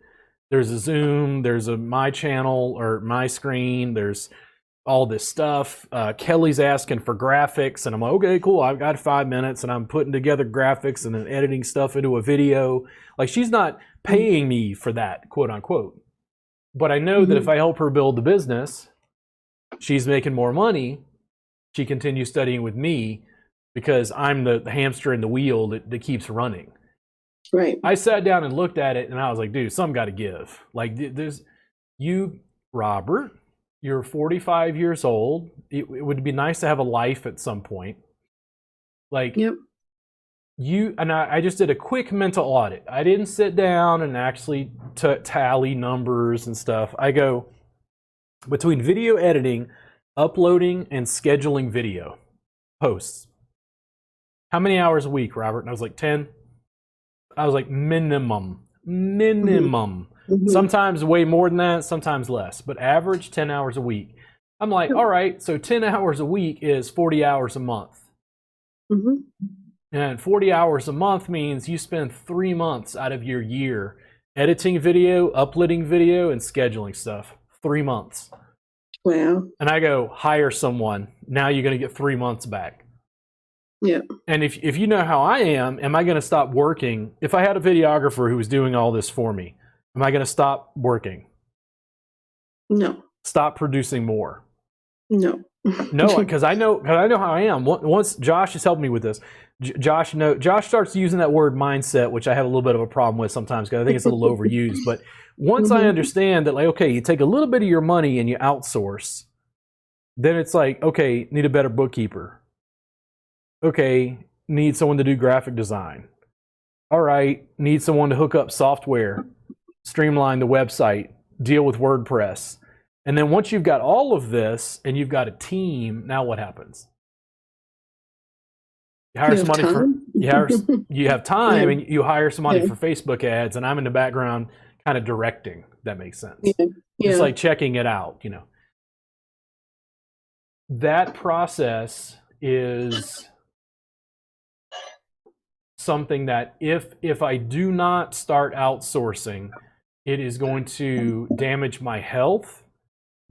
There's a Zoom, there's a my channel or my screen, there's all this stuff. Kelly's asking for graphics, and I'm like, okay, cool. I've got 5 minutes, and I'm putting together graphics and then editing stuff into a video. Like, she's not paying me for that, quote unquote. But I know that if I help her build the business, she's making more money. She continues studying with me because I'm the hamster in the wheel that keeps running. Right. I sat down and looked at it, and I was like, dude, something got to give. Like, there's you, Robert. You're 45 years old. It would be nice to have a life at some point. Like, you and I just did a quick mental audit. I didn't sit down and actually tally numbers and stuff. I go, between video editing, uploading, and scheduling video posts, How many hours a week, Robert? And I was like, 10. I was like, minimum. Mm-hmm. Mm-hmm. Sometimes way more than that, sometimes less, but average 10 hours a week. I'm like, all right, so 10 hours a week is 40 hours a month. Mm-hmm. And 40 hours a month means you spend 3 months out of your year editing video, uploading video, and scheduling stuff. 3 months. Wow. And I go, hire someone. Now you're going to get 3 months back. Yeah. And if you know how I am I going to stop working? If I had a videographer who was doing all this for me, am I going to stop working? No. Stop producing more? No. No, because I know how I am. Once Josh has helped me with this, Josh starts using that word mindset, which I have a little bit of a problem with sometimes because I think it's a little overused. But once I understand that, like, okay, you take a little bit of your money and you outsource, then it's like, okay, need a better bookkeeper. Okay, need someone to do graphic design. All right, need someone to hook up software, streamline the website, deal with WordPress. And then once you've got all of this and you've got a team, now what happens? You hire somebody for you have time and you hire somebody for Facebook ads, and I'm in the background kind of directing. That makes sense. It's like checking it out, you know. That process is something that if I do not start outsourcing, it is going to damage my health,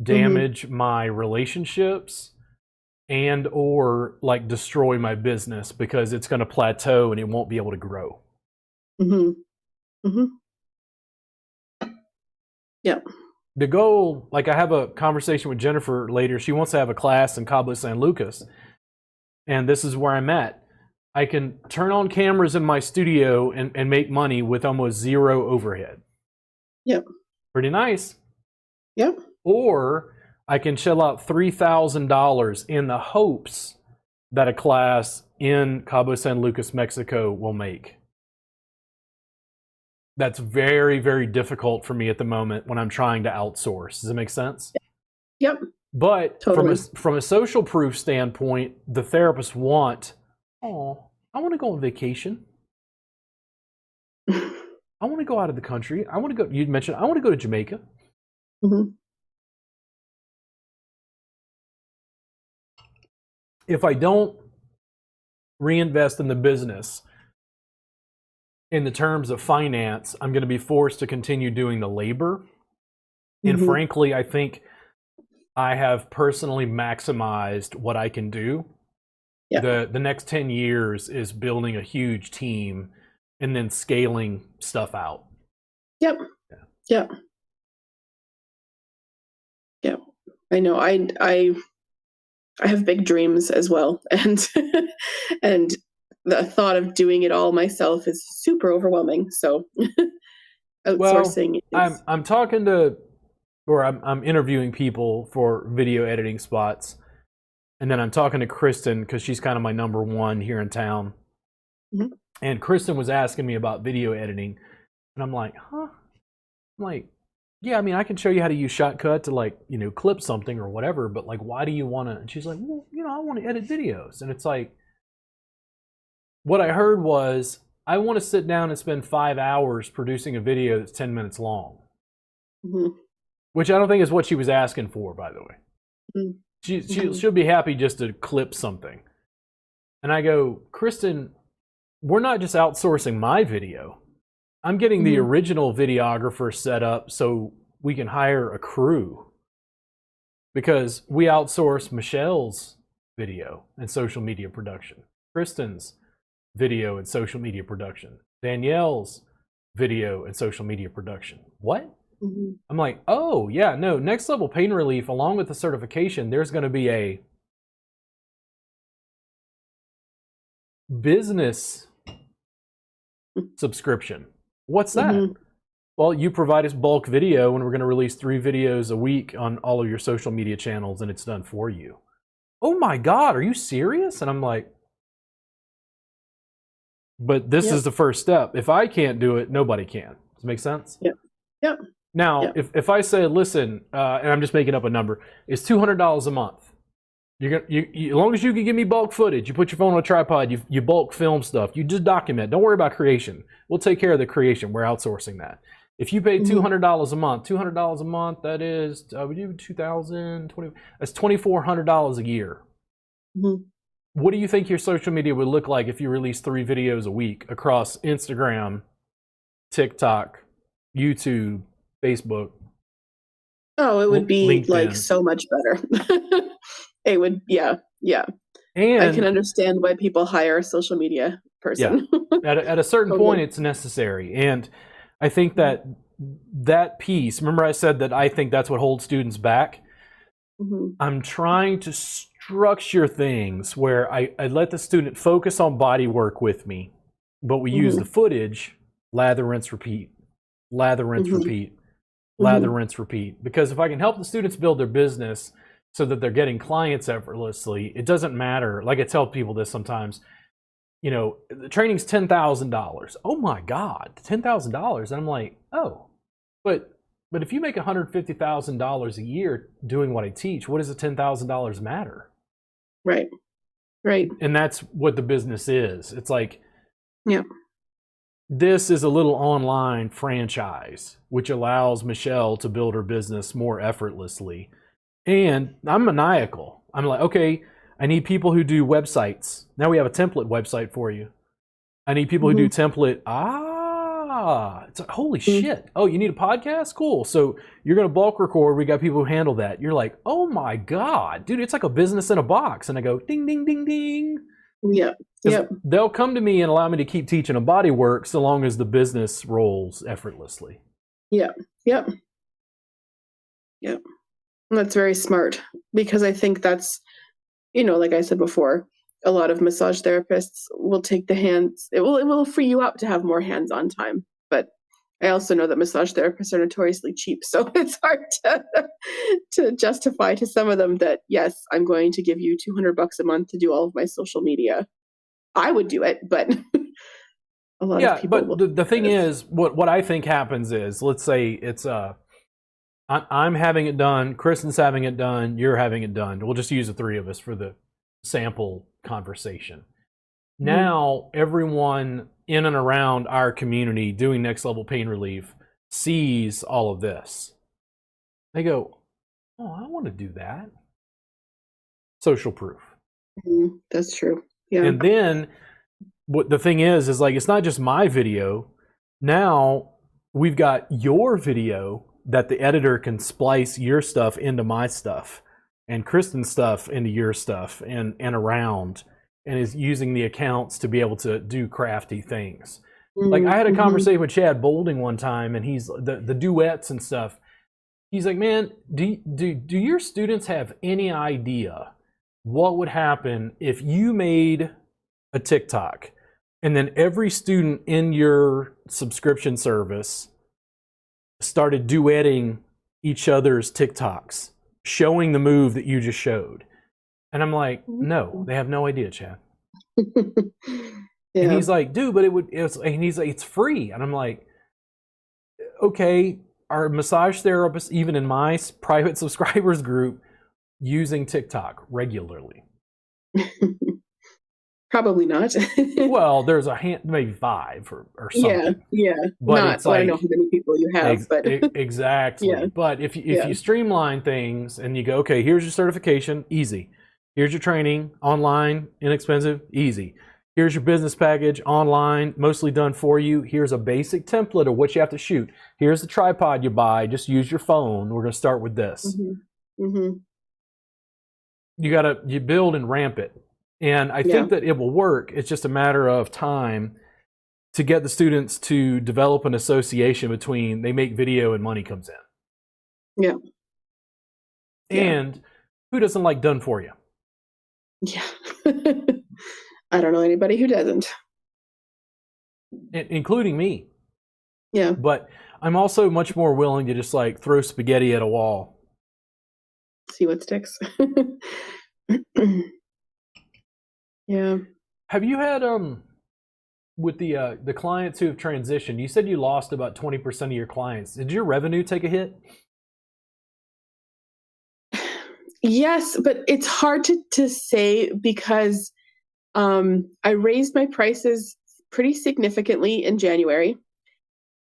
damage my relationships, and or like destroy my business because it's going to plateau and it won't be able to grow. Yeah. The goal, like I have a conversation with Jennifer later. She wants to have a class in Cabo San Lucas. And this is where I'm at. I can turn on cameras in my studio and make money with almost zero overhead. Yep. Pretty nice. Yep. Or I can shell out $3,000 in the hopes that a class in Cabo San Lucas, Mexico will make. That's very, very difficult for me at the moment when I'm trying to outsource. Does it make sense? Yep. But totally. from a social proof standpoint, the therapists want, oh, I want to go on vacation. I want to go out of the country. I want to go, you mentioned, I want to go to Jamaica. If I don't reinvest in the business in the terms of finance, I'm going to be forced to continue doing the labor. And frankly, I think I have personally maximized what I can do. The next 10 years is building a huge team and then scaling stuff out. Yep. I know. I have big dreams as well, and and the thought of doing it all myself is super overwhelming. So outsourcing. I'm talking to, or I'm interviewing people for video editing spots, and then I'm talking to Kristen because she's kind of my number one here in town. And Kristen was asking me about video editing, and I'm like, huh? I'm like, yeah, I mean, I can show you how to use Shotcut to, like, you know, clip something or whatever, but like, why do you want to? And she's like, well, you know, I want to edit videos. And it's like, what I heard was, I want to sit down and spend 5 hours producing a video that's 10 minutes long. Which I don't think is what she was asking for, by the way. She'll be happy just to clip something. And I go, Kristen, we're not just outsourcing my video. I'm getting the original videographer set up so we can hire a crew. Because we outsource Michelle's video and social media production, Kristen's video and social media production, Danielle's video and social media production. What? I'm like, oh, yeah, no, Next Level Pain Relief, along with the certification, there's going to be a business subscription. What's that? Well, you provide us bulk video, and we're going to release 3 videos a week on all of your social media channels, and it's done for you. Oh my God, are you serious? And I'm like, but this is the first step. If I can't do it, nobody can. Does it make sense? Yep. Now, if I say, listen, and I'm just making up a number, it's $200 a month. As long as you can give me bulk footage, you put your phone on a tripod, you bulk film stuff. You just document. Don't worry about creation. We'll take care of the creation. We're outsourcing that. If you pay $200 a month, that is we do 2020. That's $2,400 a year. Mm-hmm. What do you think your social media would look like if you released 3 videos a week across Instagram, TikTok, YouTube, Facebook? Oh, it would be LinkedIn. like so much better. It would, yeah. And I can understand why people hire a social media person. Yeah. At a certain point, it's necessary. And I think that piece, remember I said that I think that's what holds students back? Mm-hmm. I'm trying to structure things where I let the student focus on body work with me, but we use the footage, lather, rinse, repeat, lather, rinse, repeat, lather, rinse, repeat. Because if I can help the students build their business so that they're getting clients effortlessly, it doesn't matter. Like I tell people this sometimes, you know, the training's $10,000. Oh my God, $10,000. And I'm like, oh, but if you make $150,000 a year doing what I teach, what does the $10,000 matter? Right. And that's what the business is. It's like, yeah, this is a little online franchise, which allows Michelle to build her business more effortlessly. And I'm maniacal. I'm like, okay, I need people who do websites. Now we have a template website for you. I need people who do template. It's like, holy shit. Oh, you need a podcast? Cool. So you're going to bulk record. We got people who handle that. You're like, oh my God, dude, it's like a business in a box. And I go, ding, ding, ding, ding. Yeah. They'll come to me and allow me to keep teaching them body work so long as the business rolls effortlessly. Yeah. That's very smart, because I think that's, you know, like I said before, a lot of massage therapists will take it will free you up to have more hands-on time. But I also know that massage therapists are notoriously cheap. So it's hard to justify to some of them that, yes, I'm going to give you $200 a month to do all of my social media. I would do it, but a lot of people. But the thing is, what I think happens is, let's say it's I'm having it done, Kristen's having it done, you're having it done. We'll just use the 3 of us for the sample conversation. Now everyone in and around our community doing next level pain relief sees all of this. They go, oh, I want to do that. Social proof. That's true. Yeah. And then what the thing is like, it's not just my video. Now we've got your video that the editor can splice your stuff into my stuff and Kristen's stuff into your stuff and around, and is using the accounts to be able to do crafty things. Like I had a conversation with Chad Bolding one time, and he's the duets and stuff. He's like, man, do your students have any idea what would happen if you made a TikTok and then every student in your subscription service started duetting each other's TikToks, showing the move that you just showed? And I'm like, no, they have no idea, Chad. And he's like, dude, but and he's like, it's free. And I'm like, okay, are massage therapists, even in my private subscribers group, using TikTok regularly? Probably not. Well, there's maybe 5 or something. Yeah. But not, it's like, I don't know how many people you have, but exactly. Yeah. But if you streamline things and you go, okay, here's your certification, easy. Here's your training, online, inexpensive, easy. Here's your business package, online, mostly done for you. Here's a basic template of what you have to shoot. Here's the tripod you buy. Just use your phone. We're going to start with this. You build and ramp it. And I think that it will work. It's just a matter of time to get the students to develop an association between they make video and money comes in. Yeah. And who doesn't like done for you? Yeah. I don't know anybody who doesn't. Including me. Yeah. But I'm also much more willing to just like throw spaghetti at a wall. See what sticks. Yeah. Have you had with the clients who have transitioned, you said you lost about 20% of your clients. Did your revenue take a hit? Yes, but it's hard to say because I raised my prices pretty significantly in January.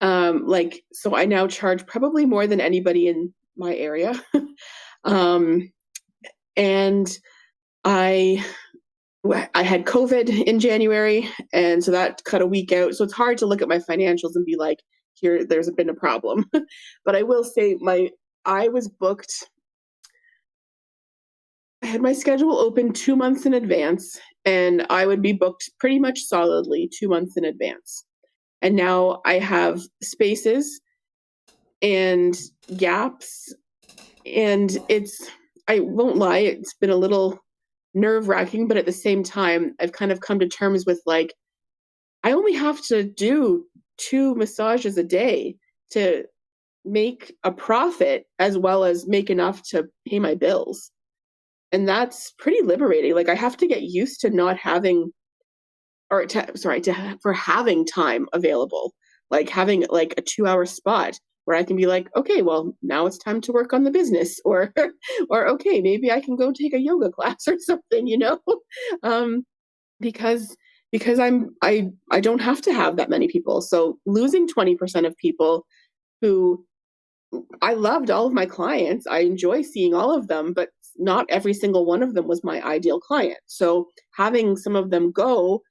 So I now charge probably more than anybody in my area. um, and I I had COVID in January, and so that cut a week out. So it's hard to look at my financials and be like, here, there's been a problem. But I will say I was booked. I had my schedule open 2 months in advance, and I would be booked pretty much solidly 2 months in advance. And now I have spaces and gaps, and I won't lie, it's been a little nerve wracking, but at the same time, I've kind of come to terms with like, I only have to do 2 massages a day to make a profit as well as make enough to pay my bills. And that's pretty liberating. Like I have to get used to not having, for having time available, like having like a 2 hour spot where I can be like, okay, well, now it's time to work on the business, or, or okay, maybe I can go take a yoga class or something, um, because I don't have to have that many people. So losing 20% of people who I loved all of my clients. I enjoy seeing all of them, but not every single one of them was my ideal client. So having some of them go,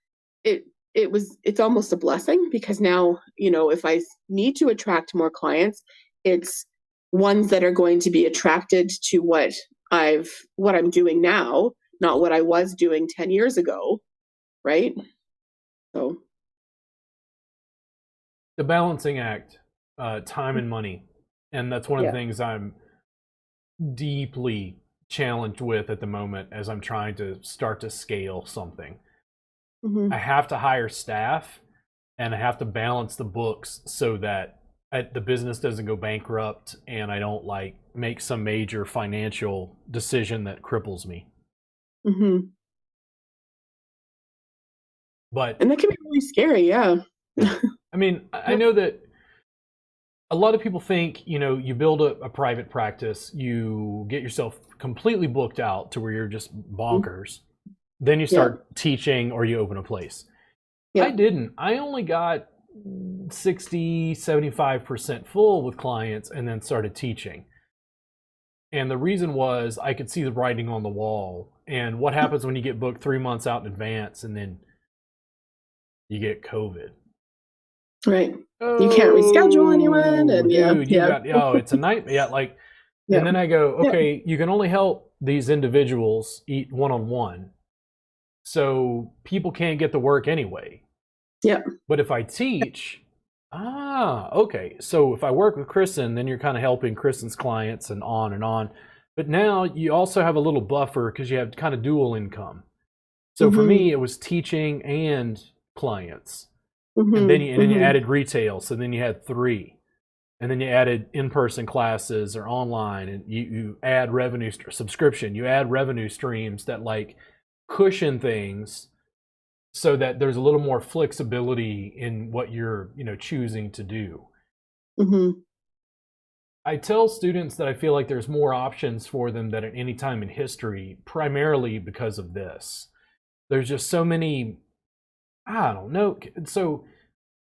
it it's almost a blessing because now, if I need to attract more clients, it's ones that are going to be attracted to what I'm doing now, not what I was doing 10 years ago, right? So The balancing act, time and money, and that's one of the yeah. things I'm deeply challenged with at the moment as I'm trying to start to scale something. Hmm. I have to hire staff and I have to balance the books so that the business doesn't go bankrupt and I don't like make some major financial decision that cripples me. Hmm. But And that can be really scary. Yeah. yeah, I mean, I know that a lot of people think, you build a private practice, you get yourself completely booked out to where you're just bonkers. Then you Yeah. start teaching or you open a place. I Yeah. didn't. I only got 60, 75% full with clients and then started teaching. And the reason was I could see the writing on the wall. And what happens when you get booked 3 months out in advance and then you get COVID? Right. You can't reschedule anyone, Oh, and yeah, dude, yeah, it's a nightmare. Yeah, like, yeah, and then I go, yeah, okay, you can only help these individuals eat one on one. So people can't get the work anyway. yeah. But if I teach, okay. So if I work with Kristen, then you're kind of helping Kristen's clients and on and on. But now you also have a little buffer because you have kind of dual income. So for Mm-hmm. me, it was teaching and clients. And then Mm-hmm. you Mm-hmm. added retail. So then you had three. And then you added in-person classes or online, and you add revenue subscription. You add revenue streams that like cushion things so that there's a little more flexibility in what you're choosing to do. Mm-hmm. I tell students that I feel like there's more options for them than at any time in history, primarily because of this. There's just so many, I don't know. So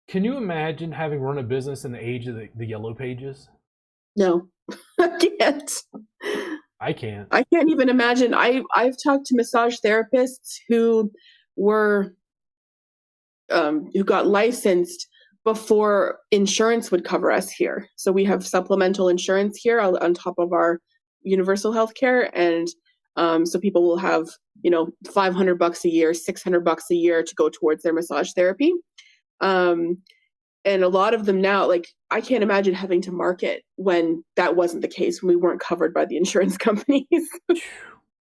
can you imagine having run a business in the age of the yellow pages? No, I can't. I can't. I can't even imagine. I've talked to massage therapists were who got licensed before insurance would cover us here. So we have supplemental insurance here on top of our universal health care. And so people will have, $500 a year, $600 a year to go towards their massage therapy. Um, and a lot of them now, like, I can't imagine having to market when that wasn't the case, when we weren't covered by the insurance companies.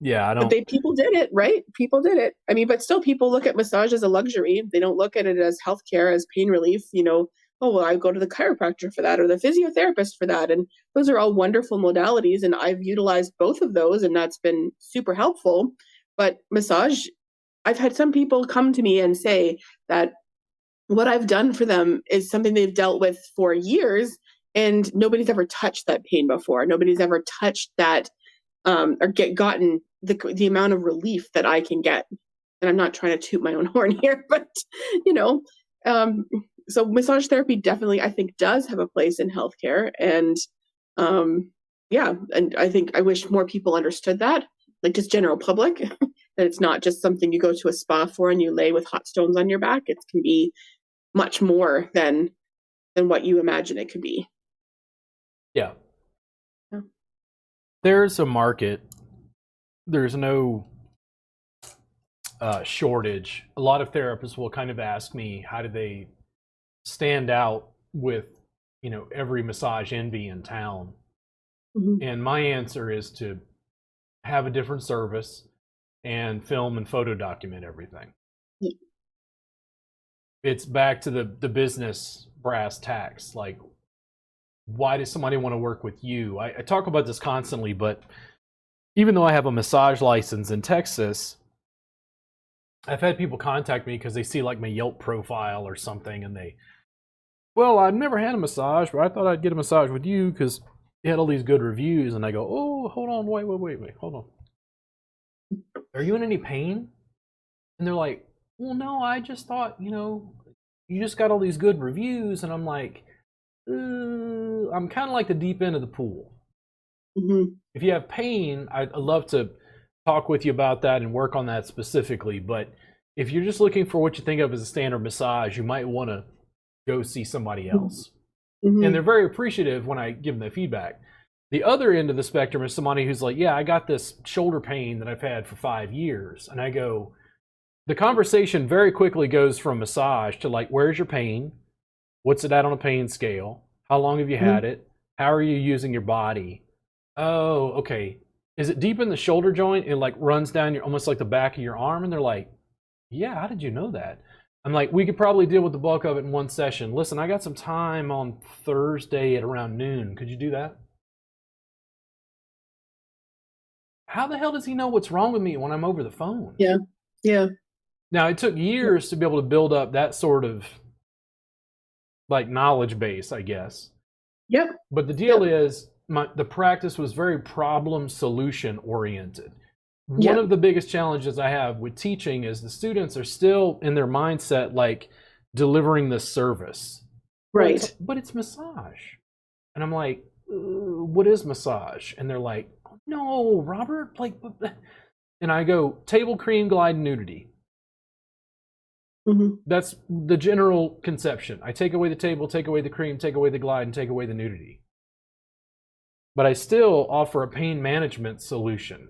Yeah, I But don't. people did it, right? People did it. I mean, but still, people look at massage as a luxury. They don't look at it as healthcare, as pain relief. Oh, well, I go to the chiropractor for that or the physiotherapist for that. And those are all wonderful modalities. And I've utilized both of those, and that's been super helpful. But massage, I've had some people come to me and say that what I've done for them is something they've dealt with for years, and nobody's ever touched that pain before. Nobody's ever touched that or gotten the amount of relief that I can get. And I'm not trying to toot my own horn here, but you know, so massage therapy definitely, I think, does have a place in healthcare. And yeah, and I think I wish more people understood that, like just general public, that it's not just something you go to a spa for and you lay with hot stones on your back. It can be much more than what you imagine it could be. Yeah. Yeah. There's a market. There's no shortage. A lot of therapists will kind of ask me, how do they stand out with, you know, every massage envy in town? Mm-hmm. And my answer is to have a different service and film and photo document everything. Yeah. It's back to the business brass tacks. Like, why does somebody want to work with you? I talk about this constantly, but even though I have a massage license in Texas, I've had people contact me because they see like my Yelp profile or something, and well, I've never had a massage, but I thought I'd get a massage with you because you had all these good reviews. And I go, oh, hold on, wait, hold on. Are you in any pain? And they're like, well, no, I just thought, you know, you just got all these good reviews. And I'm like, I'm kind of like the deep end of the pool. Mm-hmm. If you have pain, I'd love to talk with you about that and work on that specifically. But if you're just looking for what you think of as a standard massage, you might want to go see somebody else. Mm-hmm. And they're very appreciative when I give them the feedback. The other end of the spectrum is somebody who's like, yeah, I got this shoulder pain that I've had for 5 years. And I go, the conversation very quickly goes from massage to like, where's your pain? What's it at on a pain scale? How long have you had it? How are you using your body? Oh, okay. Is it deep in the shoulder joint? It like runs down your, almost like the back of your arm. And they're like, yeah, how did you know that? I'm like, we could probably deal with the bulk of it in one session. Listen, I got some time on Thursday at around noon. Could you do that? How the hell does he know what's wrong with me when I'm over the phone? Yeah. Yeah. Now, it took years to be able to build up that sort of like knowledge base, I guess. Yep. But the deal is, the practice was very problem solution oriented. One of the biggest challenges I have with teaching is the students are still in their mindset like delivering this service. Right. But it's massage. And I'm like, what is massage? And they're like, no, Robert, like, and I go, table, cream, glide, nudity. Mm-hmm. That's the general conception. I take away the table, take away the cream, take away the glide, and take away the nudity. But I still offer a pain management solution.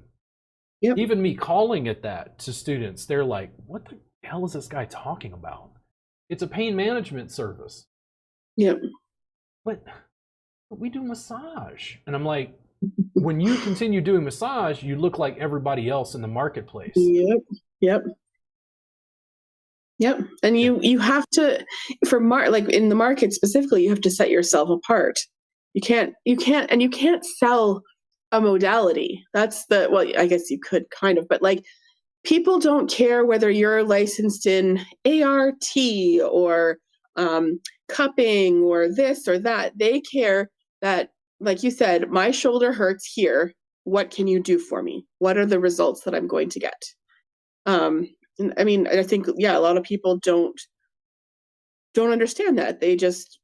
Yep. Even me calling it that to students, they're like, what the hell is this guy talking about? It's a pain management service. Yep. But we do massage. And I'm like, when you continue doing massage, you look like everybody else in the marketplace. Yep. Yep. Yep. And you have to, like in the market specifically, you have to set yourself apart. You can't sell a modality. That's well, I guess you could kind of, but like people don't care whether you're licensed in ART or cupping or this or that. They care that, like you said, my shoulder hurts here. What can you do for me? What are the results that I'm going to get? I mean, I think, a lot of people don't understand that. They just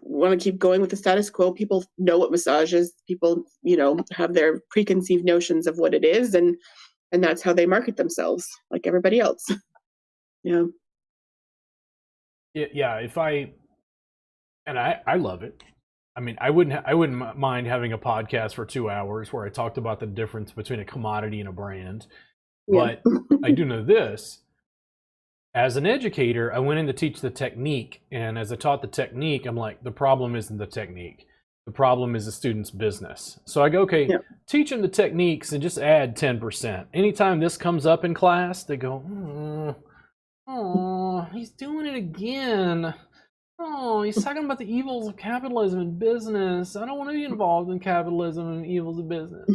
want to keep going with the status quo. People know what massage is. People, have their preconceived notions of what it is, and that's how they market themselves, like everybody else. Yeah. Yeah. I love it. I mean, I wouldn't mind having a podcast for 2 hours where I talked about the difference between a commodity and a brand. But I do know this. As an educator, I went in to teach the technique. And as I taught the technique, I'm like, the problem isn't the technique. The problem is the student's business. So I go, okay, teach them the techniques and just add 10%. Anytime this comes up in class, they go, oh, he's doing it again. Oh, he's talking about the evils of capitalism and business. I don't want to be involved in capitalism and evils of business.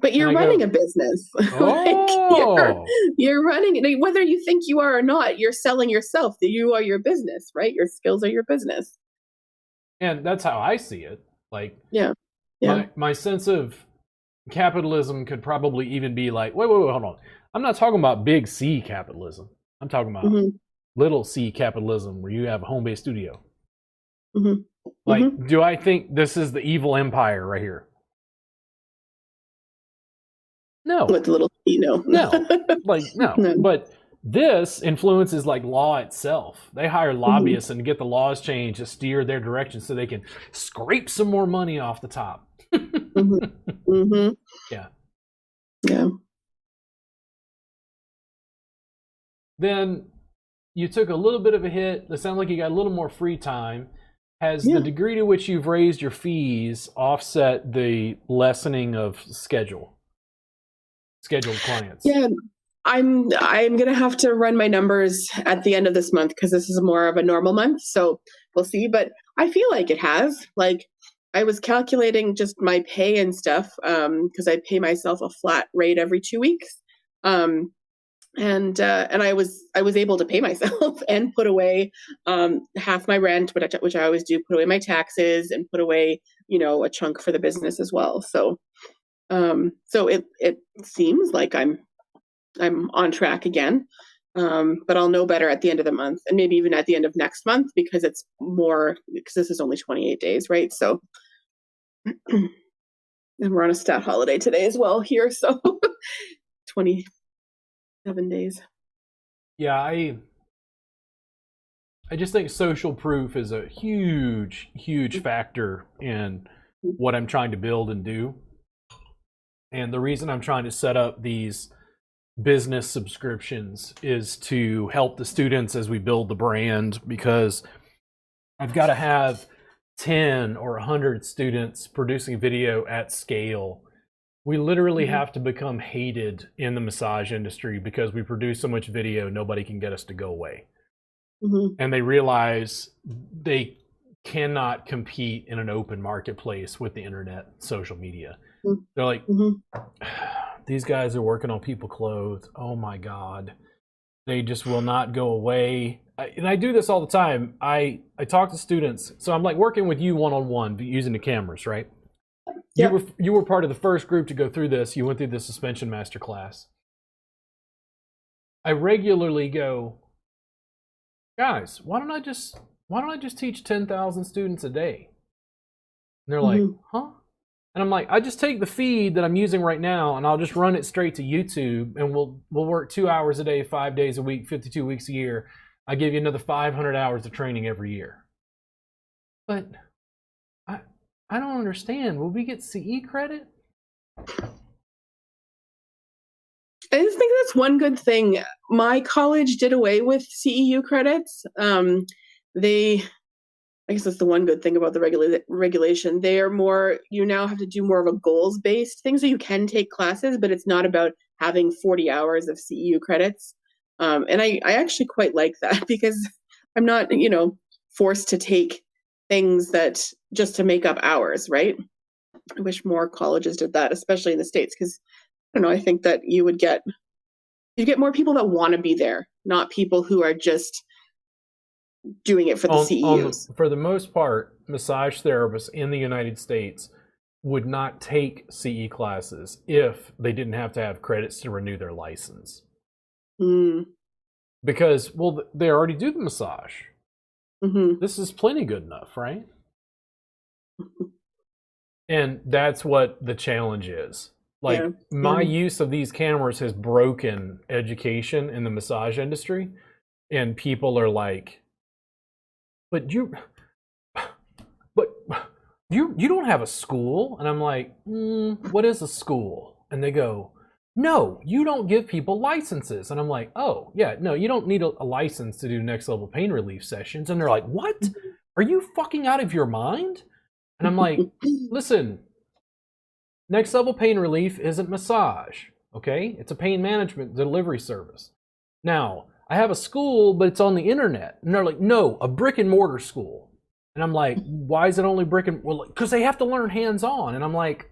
But you're running a business. Oh. You're running, whether you think you are or not, you're selling yourself. You are your business, right? Your skills are your business. And that's how I see it. Like, Yeah. My sense of capitalism could probably even be like, wait, hold on. I'm not talking about big C capitalism. I'm talking about Mm-hmm. little C capitalism where you have a home-based studio. Mm-hmm. Like, Mm-hmm. do I think this is the evil empire right here? No, With the little, no, like no. No. But this influences like law itself. They hire Mm-hmm. lobbyists and get the laws changed to steer their direction so they can scrape some more money off the top. Mm-hmm. Mm-hmm. Yeah. Yeah. Then you took a little bit of a hit. It sounds like you got a little more free time. Has the Yeah. degree to which you've raised your fees offset the lessening of scheduled clients? Yeah. I'm gonna have to run my numbers at the end of this month because this is more of a normal month. So we'll see. But I feel like it has. Like I was calculating just my pay and stuff because I pay myself a flat rate every 2 weeks. Um, and I was able to pay myself and put away half my rent, which I always do, put away my taxes and put away a chunk for the business as well. So it seems like I'm on track again. But I'll know better at the end of the month and maybe even at the end of next month because this is only 28 days, right? So, and we're on a stat holiday today as well here. So 27 days. Yeah, I just think social proof is a huge factor in what I'm trying to build and do. And the reason I'm trying to set up these business subscriptions is to help the students as we build the brand, because I've got to have 10 or 100 students producing video at scale. We literally have to become hated in the massage industry because we produce so much video, nobody can get us to go away. Mm-hmm. And they realize they cannot compete in an open marketplace with the internet, social media. Mm-hmm. They're like, Mm-hmm. these guys are working on people clothes. Oh my God. They just will not go away. And I do this all the time. I talk to students. So I'm like working with you one-on-one using the cameras, right? Yep. You were part of the first group to go through this. You went through the suspension master class. I regularly go, guys, why don't I just teach 10,000 students a day? And they're like, huh? And I'm like, I just take the feed that I'm using right now and I'll just run it straight to YouTube, and we'll work 2 hours a day, 5 days a week, 52 weeks a year. I give you another 500 hours of training every year. But I don't understand. Will we get CE credit? I just think that's one good thing. My college did away with CEU credits. I guess that's the one good thing about the regulation. They are more, you now have to do more of a goals-based thing. So you can take classes, but it's not about having 40 hours of CEU credits. And I actually quite like that because I'm not, forced to take things that just to make up hours, right? I wish more colleges did that, especially in the States, because I don't know, I think that you'd get more people that want to be there, not people who are just doing it for the CEUs. For the most part, massage therapists in the United States would not take CE classes if they didn't have to have credits to renew their license. Because, well, they already do the massage. This is plenty good enough, right? And that's what the challenge is. Like, my use of these cameras has broken education in the massage industry, and people are like, but you don't have a school. And I'm like, what is a school? And they go, no, you don't give people licenses. And I'm like, oh yeah, no, you don't need a license to do next level pain relief sessions. And they're like, what? Are you fucking out of your mind? And I'm like, listen, next level pain relief isn't massage, okay? It's a pain management delivery service. Now, I have a school, but it's on the internet. And they're like, no, a brick and mortar school. And I'm like, why is it only brick and mortar? Well, because they have to learn hands-on. And I'm like,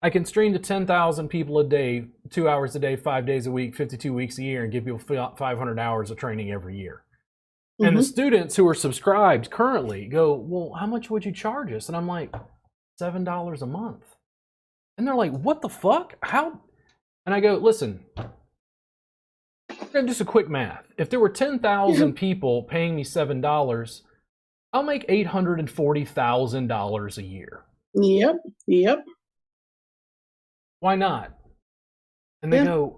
I can stream to 10,000 people a day, 2 hours a day, 5 days a week, 52 weeks a year, and give people 500 hours of training every year. And the students who are subscribed currently go, well, how much would you charge us? And I'm like, $7 a month. And they're like, what the fuck? How? And I go, listen, just a quick math. If there were 10,000 people paying me $7, I'll make $840,000 a year. Yep. Why not? And they go,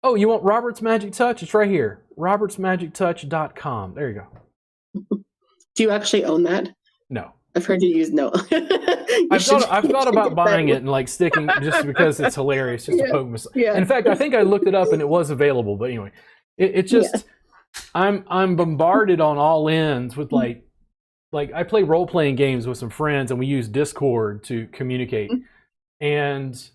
oh, you want Robert's Magic Touch? It's right here. robertsmagictouch.com. There you go. Do you actually own that? No. I've heard you use no. I've thought about buying it and like sticking just because it's hilarious, just to poke myself. Yeah. In fact, I think I looked it up and it was available. But anyway, it's just I'm bombarded on all ends with like I play role playing games with some friends and we use Discord to communicate, and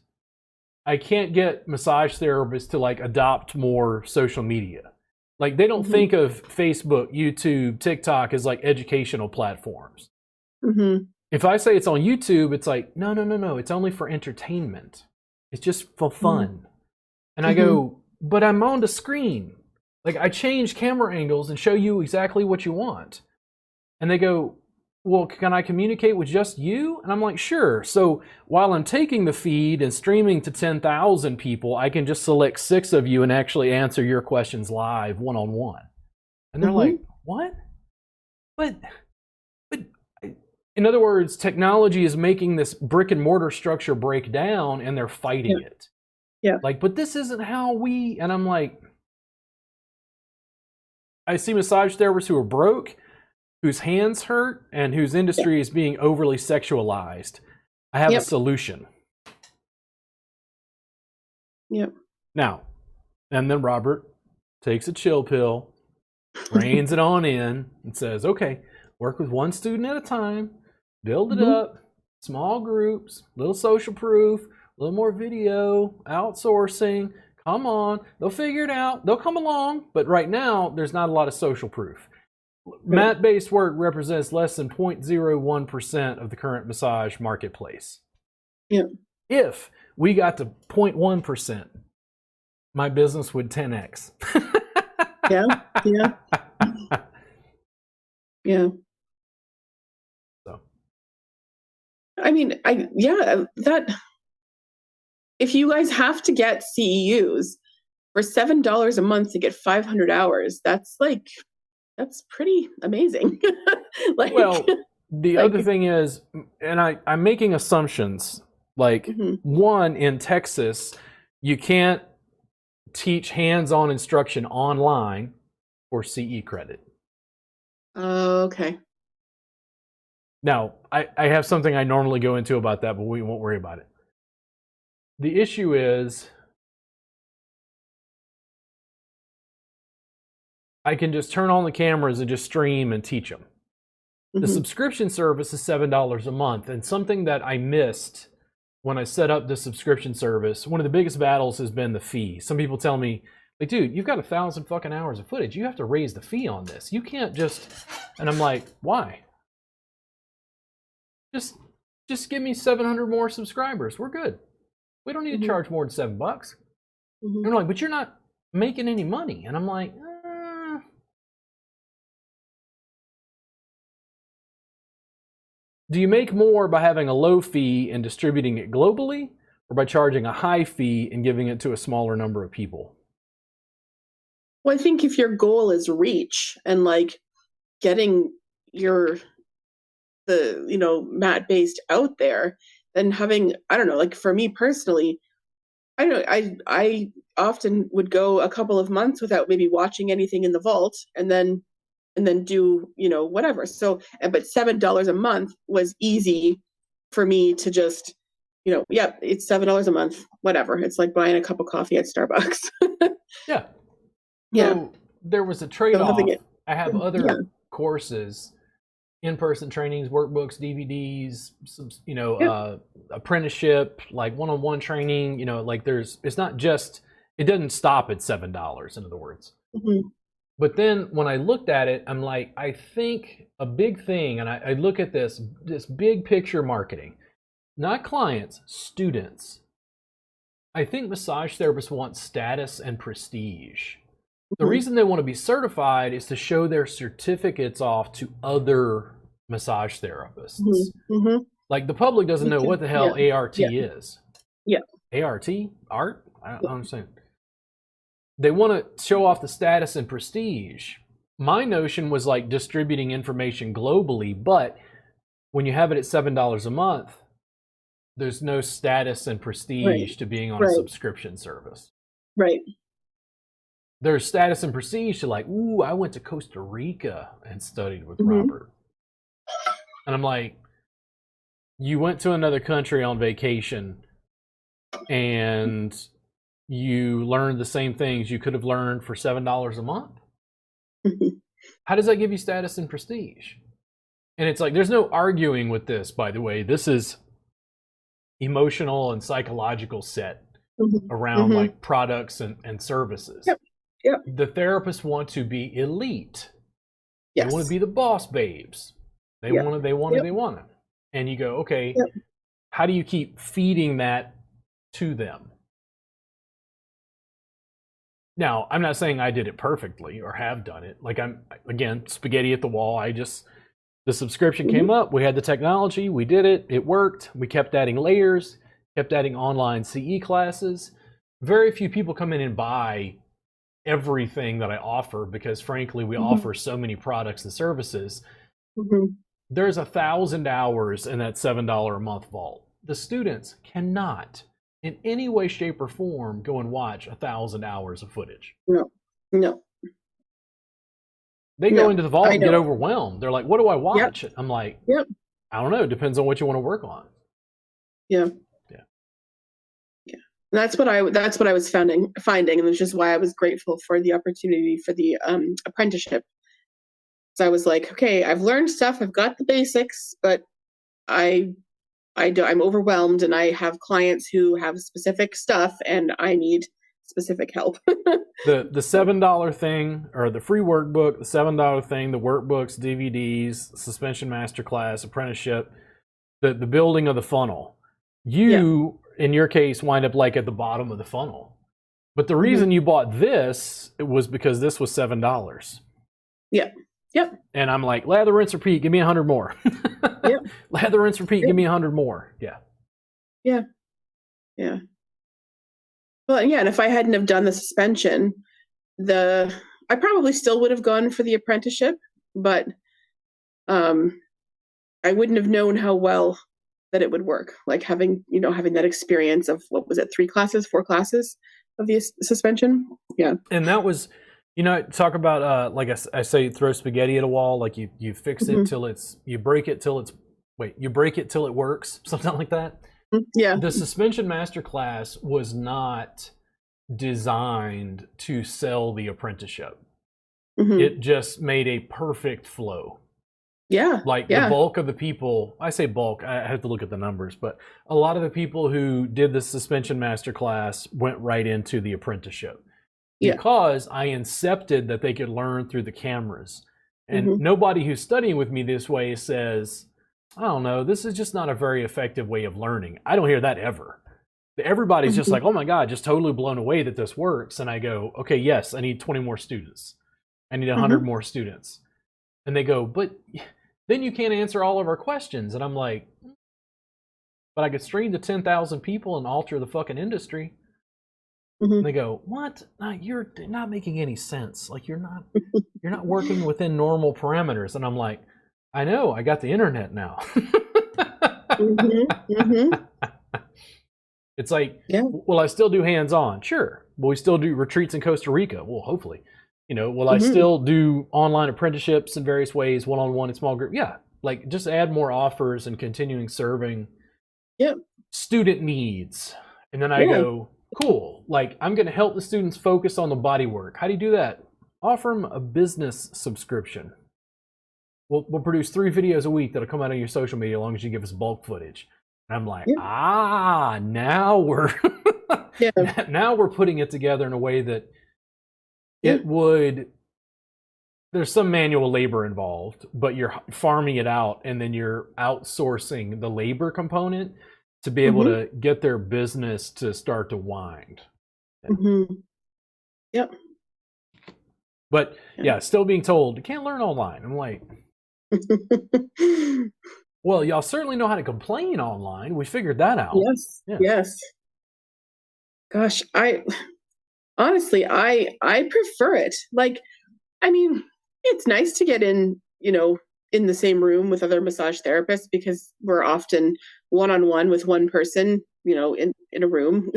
I can't get massage therapists to like adopt more social media. Like they don't think of Facebook, YouTube, TikTok as like educational platforms. If I say it's on YouTube, it's like, no, it's only for entertainment. It's just for fun. And I go, but I'm on the screen. Like I change camera angles and show you exactly what you want. And they go, well, can I communicate with just you? And I'm like, sure. So while I'm taking the feed and streaming to 10,000 people, I can just select 6 of you and actually answer your questions live, one-on-one. And they're like, what? But in other words, technology is making this brick and mortar structure break down and they're fighting it. Yeah. Like, but this isn't how we, and I'm like, I see massage therapists who are broke, whose hands hurt, and whose industry is being overly sexualized. I have a solution. Now, and then Robert takes a chill pill, reins it on in, and says, okay, work with one student at a time, build it up, small groups, little social proof, a little more video, outsourcing. Come on, they'll figure it out. They'll come along. But right now, there's not a lot of social proof. Mat-based work represents less than 0.01% of the current massage marketplace. If we got to 0.1%, my business would 10x. So, I mean, that if you guys have to get CEUs for $7 a month to get 500 hours, that's pretty amazing. Well, the other thing is, and I'm making assumptions, like one, in Texas, you can't teach hands-on instruction online for CE credit. Okay. Now, I have something I normally go into about that, but we won't worry about it. The issue is I can just turn on the cameras and just stream and teach them. The subscription service is $7 a month, and something that I missed when I set up the subscription service, one of the biggest battles has been the fee. Some people tell me, like, dude, you've got 1,000 fucking hours of footage. You have to raise the fee on this. You can't just, and I'm like, why? Just give me 700 more subscribers. We're good. We don't need to charge more than $7. And they're like, but you're not making any money. And I'm like, do you make more by having a low fee and distributing it globally, or by charging a high fee and giving it to a smaller number of people? Well, I think if your goal is reach and like getting the mat-based out there, then having, I don't know, like for me personally, I don't know, I often would go a couple of months without maybe watching anything in the vault, and then do, whatever. So, but $7 a month was easy for me to just, it's $7 a month, whatever. It's like buying a cup of coffee at Starbucks. So there was a trade-off. I have other courses, in-person trainings, workbooks, DVDs, apprenticeship, like one-on-one training, it's not just, it doesn't stop at $7, in other words. But then when I looked at it, I'm like, I think a big thing, and I look at this big picture marketing, not clients, students. I think massage therapists want status and prestige. The reason they want to be certified is to show their certificates off to other massage therapists. Like the public doesn't know what the hell ART Yeah. is. Yeah. ART? Art? I don't understand. They want to show off the status and prestige. My notion was like distributing information globally, but when you have it at $7 a month, there's no status and prestige to being on a subscription service. Right. There's status and prestige to like, ooh, I went to Costa Rica and studied with Robert. And I'm like, you went to another country on vacation and you learned the same things you could have learned for $7 a month? How does that give you status and prestige? And it's like, there's no arguing with this, by the way. This is emotional and psychological set around like products and services. Yep. The therapists want to be elite. Yes. They want to be the boss babes. They want to. And you go, okay, how do you keep feeding that to them? Now, I'm not saying I did it perfectly or have done it. Like again, spaghetti at the wall. The subscription came up. We had the technology. We did it. It worked. We kept adding layers, kept adding online CE classes. Very few people come in and buy everything that I offer because, frankly, we offer so many products and services. There's 1,000 hours in that $7 a month vault. The students cannot, in any way, shape, or form, go and watch 1,000 hours of footage. No. They go into the vault and get overwhelmed. They're like, what do I watch? I'm like, I don't know. It depends on what you want to work on. Yeah. That's what I was finding, and which is why I was grateful for the opportunity for the apprenticeship. So I was like, okay, I've learned stuff, I've got the basics, but I'm overwhelmed, and I have clients who have specific stuff, and I need specific help. The $7 thing, or the free workbook, the $7 thing, the workbooks, DVDs, suspension masterclass, apprenticeship, the building of the funnel. You, in your case, wind up like at the bottom of the funnel. But the reason you bought this, it was because this was $7. Yep. And I'm like, lather, rinse, repeat, give me 100 more. Lather, rinse, repeat, give me 100 more. Yeah. Well, and if I hadn't have done the suspension, I probably still would have gone for the apprenticeship, but I wouldn't have known how well that it would work. Like having that experience of, what was it, 4 classes of the suspension. Yeah. And that was, talk about, like I say, throw spaghetti at a wall. Like you fix it till you break it till it works. Something like that. Yeah. The suspension masterclass was not designed to sell the apprenticeship. It just made a perfect flow. Yeah. The bulk of the people, I say bulk, I have to look at the numbers, but a lot of the people who did the suspension masterclass went right into the apprenticeship because I incepted that they could learn through the cameras. And nobody who's studying with me this way says, I don't know, this is just not a very effective way of learning. I don't hear that ever. Everybody's just like, oh my God, just totally blown away that this works. And I go, okay, yes, I need 20 more students. I need 100 more students. And they go, but then you can't answer all of our questions. And I'm like, but I could stream to 10,000 people and alter the fucking industry. And they go, what? No, you're not making any sense. Like you're not working within normal parameters. And I'm like, I know, I got the internet now. It's like, will I still do hands-on? Sure. Will we still do retreats in Costa Rica? Well, hopefully. Will I still do online apprenticeships in various ways, one-on-one in small group? Yeah. Like just add more offers and continuing serving student needs. And then I go, cool. Like I'm going to help the students focus on the body work. How do you do that? Offer them a business subscription. We'll produce 3 videos a week that'll come out on your social media as long as you give us bulk footage. And I'm like, now we're now we're putting it together in a way that it would, there's some manual labor involved, but you're farming it out and then you're outsourcing the labor component to be able to get their business to start to wind. But still being told you can't learn online. I'm like, Well, y'all certainly know how to complain online. We figured that out. Yes. Yeah. Yes. Gosh, I prefer it. Like, I mean, it's nice to get in, in the same room with other massage therapists because we're often one-on-one with one person, in a room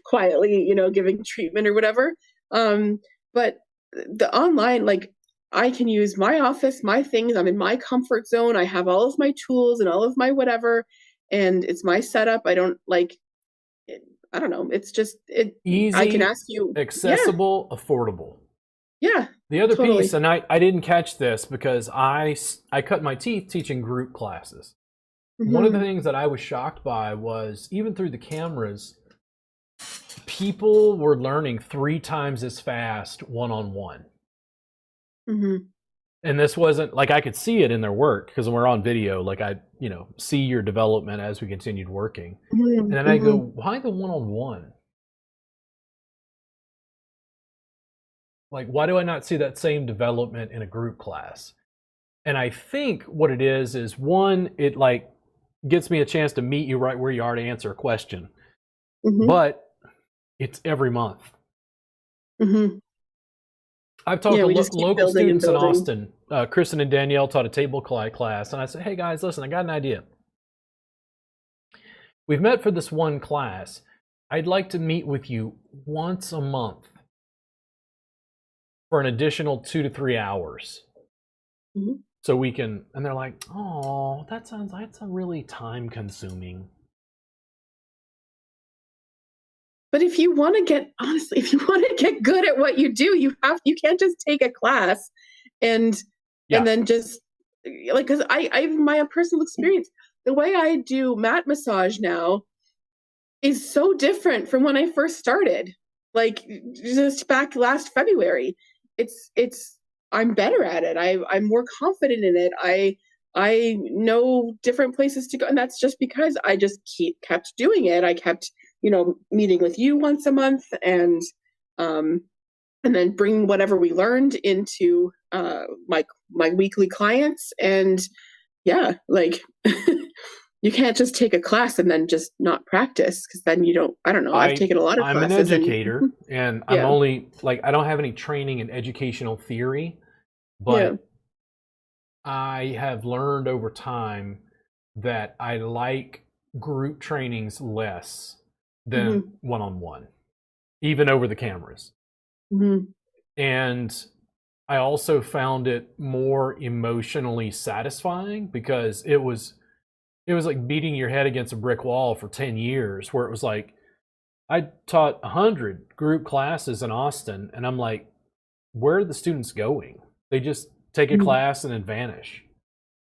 quietly, giving treatment or whatever. But the online, like, I can use my office, my things. I'm in my comfort zone. I have all of my tools and all of my whatever, and it's my setup. I don't like it, I don't know. It's just it. I can Easy, ask you. Yeah, accessible, affordable. yeah, The other piece, totally. and I didn't catch this because I cut my teeth teaching group classes. One of the Hmm. things that I was shocked by was even through the cameras, people were learning 3 times as fast one on one. Hmm. And this wasn't like I could see it in their work because when we're on video, like I, see your development as we continued working. Hmm. And then I go, Hmm. why the one on one? Like, why do I not see that same development in a group class? And I think what it is one, it like gets me a chance to meet you right where you are to answer a question. Hmm. But it's every month. Hmm. I've talked Yeah, to we just keep local building and students in building. Austin. Kristen and Danielle taught a table class, and I said, "Hey guys, listen, I got an idea. We've met for this one class. I'd like to meet with you once a month for an additional 2 to 3 hours, Hmm. so we can." And they're like, "Oh, that's a really time consuming." But if you want to get honestly, if you want to get good at what you do, you can't just take a class and Yeah, then just like because I have my personal experience. The way I do mat massage now is so different from when I first started. Like just back last February. It's I'm better at it. I'm more confident in it. I know different places to go. And that's just because I just kept doing it. I kept, meeting with you once a month um and then bring whatever we learned into my weekly clients. And yeah, like you can't just take a class and then just not practice because then you don't. I don't know. I've I taken a lot of I'm an classes and educator, and I'm yeah, only like I don't have any training in educational theory, yeah. but I have learned over time that I like group trainings less than Hmm. one on one, even over the cameras. Hmm. And I also found it more emotionally satisfying because it was like beating your head against a brick wall for 10 years where it was like I taught 100 group classes in Austin and I'm like, where are the students going? They just take a class and then vanish.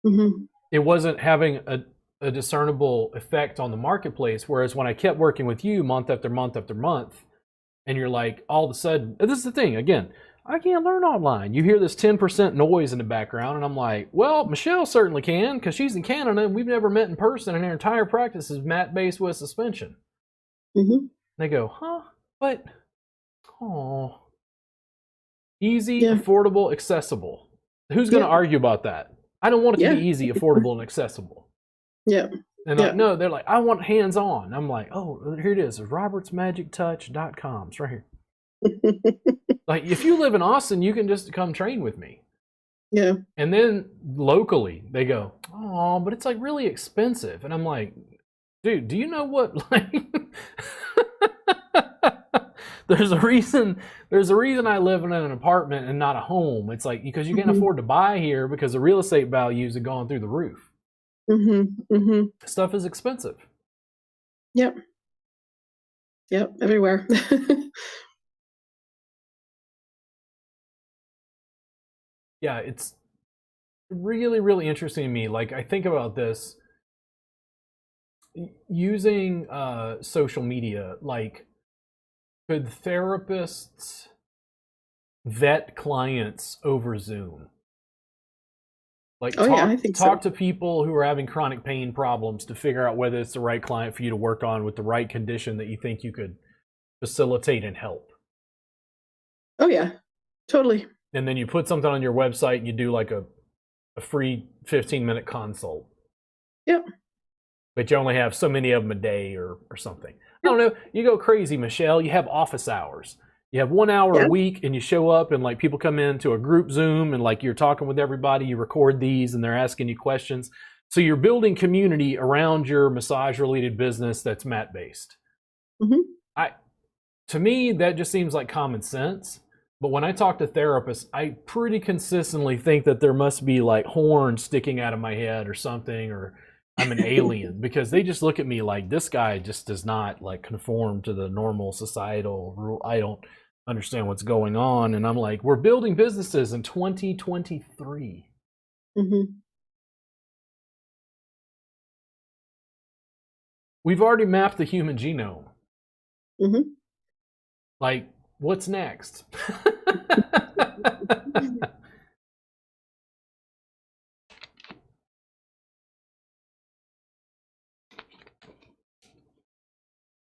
Hmm. It wasn't having a discernible effect on the marketplace. Whereas when I kept working with you month after month after month, and you're like, all of a sudden, this is the thing again, I can't learn online. You hear this 10% noise in the background, and I'm like, well, Michelle certainly can because she's in Canada and we've never met in person, and her entire practice is mat based with suspension. And Hmm. they go, huh? But, oh, easy, Yeah, affordable, accessible. Who's going to yeah, argue about that? I don't want it to be yeah, easy, affordable, and accessible. yeah, And yeah. no, they're like, I want hands on. I'm like, oh, here it is, robertsmagictouch.com. It's right here. Like, if you live in Austin, you can just come train with me. Yeah. And then locally, they go, oh, but it's like really expensive. And I'm like, dude, do you know what? Like, there's a reason. There's a reason I live in an apartment and not a home. It's like because you can't Hmm. afford to buy here because the real estate values have gone through the roof. Hmm. Hmm. Stuff is expensive. Yep. Yep. Everywhere. Yeah, it's really, really interesting to me. Like I think about this using social media. Like, could therapists vet clients over Zoom? Like Oh yeah, I talk think talk so. to people who are having chronic pain problems to figure out whether it's the right client for you to work on with the right condition that you think you could facilitate and help. Oh yeah, totally. And then you put something on your website and you do like a free 15-minute consult. Yep. but you only have so many of them a day or something. I Yep. don't know. You go crazy, Michelle. You have office hours. You have 1 hour a Yeah. week, and you show up, and like people come into a group Zoom, and like you're talking with everybody. You record these, and they're asking you questions. So you're building community around your massage related business that's mat based. Hmm. I To me that just seems like common sense. But when I talk to therapists, I pretty consistently think that there must be like horns sticking out of my head or something, or I'm an alien, because they just look at me like this guy just does not like conform to the normal societal rule. I don't understand what's going on. And I'm like, we're building businesses in 2023. Hmm. We've already mapped the human genome. Hmm. Like, what's next?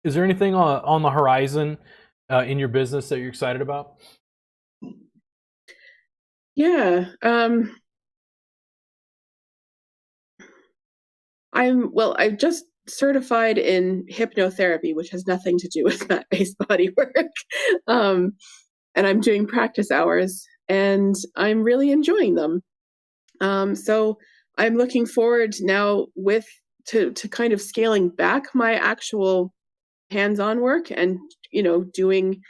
Is there anything on the horizon in your business that you're excited about? Yeah. I've just certified in hypnotherapy, which has nothing to do with mat-based body work. Um, and I'm doing practice hours and I'm really enjoying them. So I'm looking forward now to kind of scaling back my actual hands-on work and, doing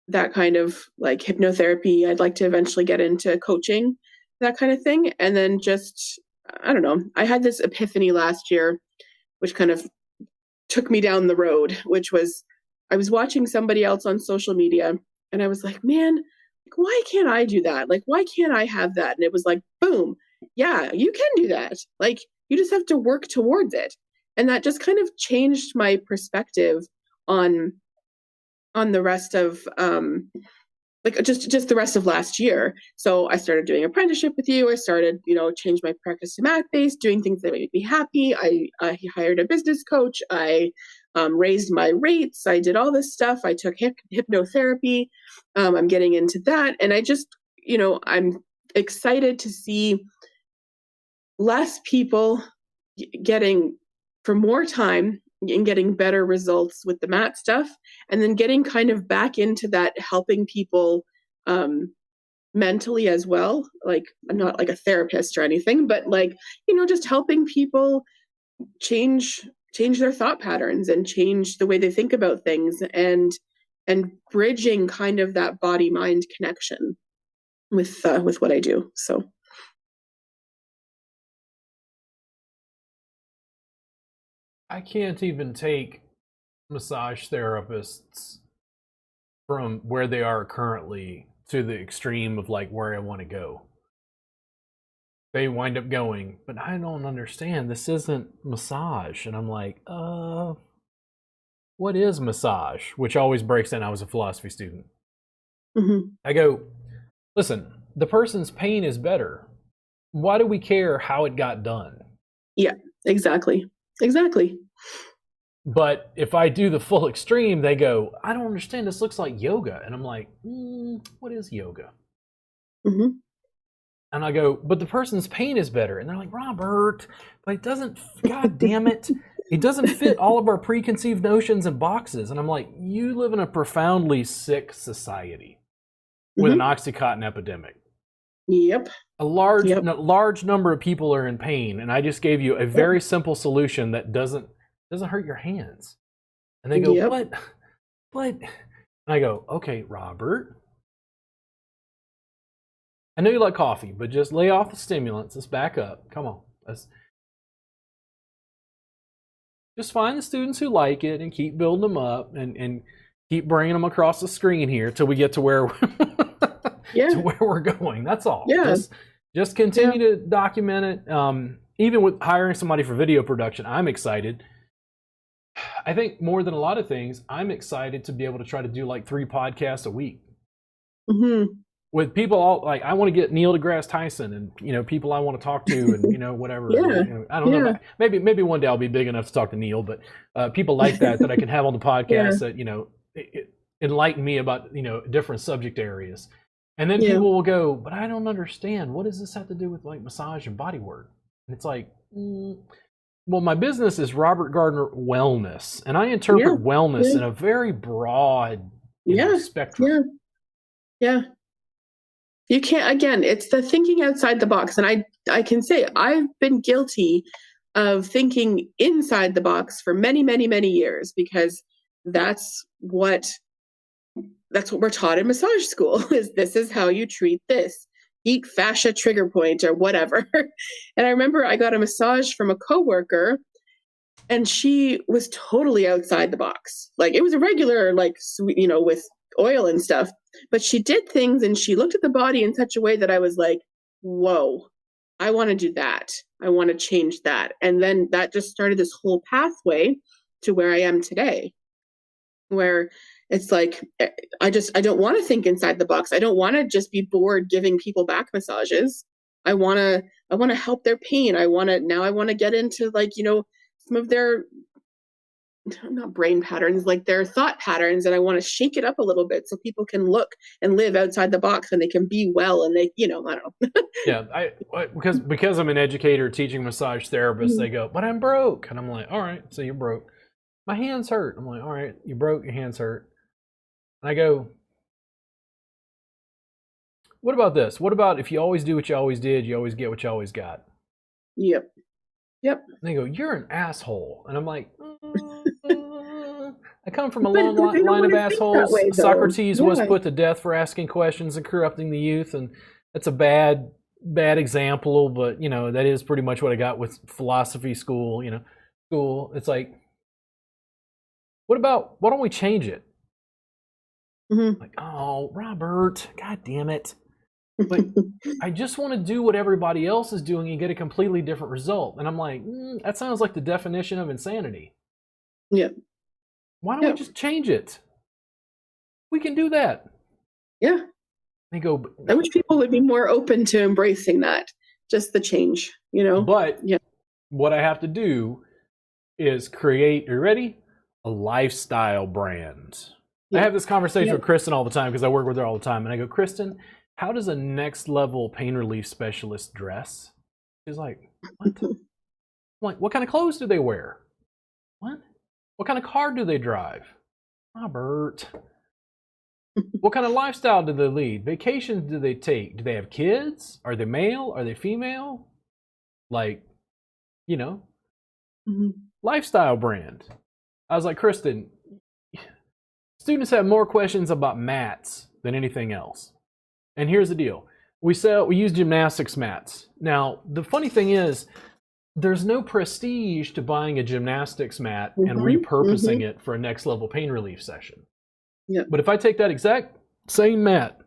that kind of like hypnotherapy. I'd like to eventually get into coaching, that kind of thing. And then just, I don't know, I had this epiphany last year, which kind of took me down the road, which was I was watching somebody else on social media and I was like, man, like, why can't I do that? Like, why can't I have that? And it was like, boom, yeah, you can do that. Like, you just have to work towards it. And that just kind of changed my perspective on the rest of like just the rest of last year. So I started doing apprenticeship with you. I started, change my practice to mat based, doing things that make me happy. I hired a business coach. I raised my rates. I did all this stuff. I took hypnotherapy. I'm getting into that, and I just, I'm excited to see less people getting for more time and getting better results with the mat stuff, and then getting kind of back into that helping people um, mentally as well. Like, I'm not like a therapist or anything, but like, just helping people change their thought patterns and change the way they think about things, and bridging kind of that body mind connection with what I do. So I can't even take massage therapists from where they are currently to the extreme of like where I want to go. They wind up going, but I don't understand. This isn't massage. And I'm like, what is massage? Which always breaks in. I was a philosophy student. mhm. I go, listen, the person's pain is better. Why do we care how it got done? Yeah, exactly. But if I do the full extreme, they go, I don't understand. This looks like yoga. And I'm like, what is yoga? Hmm. And I go, but the person's pain is better. And they're like, Robert, but it doesn't, God damn it. It doesn't fit all of our preconceived notions and boxes. And I'm like, you live in a profoundly sick society with an Hmm. Oxycontin epidemic. Yep. A large, Yep. large number of people are in pain. And I just gave you a Yep. very simple solution that doesn't hurt your hands. And they go, Yep. but, and I go, okay, Robert, I know you like coffee, but just lay off the stimulants. Let's back up. Come on. Let's just find the students who like it and keep building them up, and keep bringing them across the screen here till we get to where Yeah. to where we're going. That's all. Yeah. Just Yeah. continue to document it. Even with hiring somebody for video production, I'm excited. I think more than a lot of things, I'm excited to be able to try to do like 3 podcasts a week. Hmm. With people all like, I want to get Neil deGrasse Tyson and people I want to talk to and whatever. Yeah. I don't know. Yeah. About, maybe one day I'll be big enough to talk to Neil, but people like that I can have on the Yeah. podcast that enlighten me about different subject areas. And then Yeah. people will go, but I don't understand. What does this have to do with like massage and body work? And it's like, Well, my business is Robert Gardner Wellness, and I Yeah, interpret wellness yeah, in a very broad, yeah, spectrum. yeah, yeah. You can't, again, it's the thinking outside the box. And I can say I've been guilty of thinking inside the box for many, many, many years because that's what that's what we're taught in massage school is this is how you treat this deep fascia trigger point or whatever. And I remember I got a massage from a coworker and she was totally outside the box. Like it was a regular, like, sweet, with oil and stuff, but she did things and she looked at the body in such a way that I was like, whoa, I want to do that. I want to change that. And then that just started this whole pathway to where I am today, where it's like, I don't want to think inside the box. I don't want to just be bored giving people back massages. I want to help their pain. I want to get into, like, some of their, not brain patterns, like their thought patterns, and I want to shake it up a little bit so people can look and live outside the box and they can be well, and they, I don't know. Yeah, because I'm an educator teaching massage therapists, they go, but I'm broke, and I'm like, all right, so you're broke. My hands hurt. I'm like, all right, you broke, your hands hurt. And I go, what about this? What about if you always do what you always did, you always get what you always got? Yep. And they go, you're an asshole. And I'm like, I come from a long line of assholes. Way, Socrates was put to death for asking questions and corrupting the youth, and that's a bad example, but that is pretty much what I got with philosophy school. It's like, why don't we change it? Mm-hmm. Like, oh, Robert, god damn it. But I just want to do what everybody else is doing and get a completely different result. And I'm like, that sounds like the definition of insanity. Yeah. Why don't we just change it? We can do that. Yeah. They go, I wish people would be more open to embracing that, just the change, But what I have to do is create, are you ready? A lifestyle brand. I have this conversation with Kristen all the time because I work with her all the time. And I go, Kristen, how does a next level pain relief specialist dress? She's like, what? I'm like, what kind of clothes do they wear? What? What kind of car do they drive? Robert. What kind of lifestyle do they lead? Vacations do they take? Do they have kids? Are they male? Are they female? Like, lifestyle brand. I was like, Kristen, students have more questions about mats than anything else. And here's the deal. We use gymnastics mats. Now, the funny thing is, there's no prestige to buying a gymnastics mat and repurposing it for a next level pain relief session. Yep. But if I take that exact same mat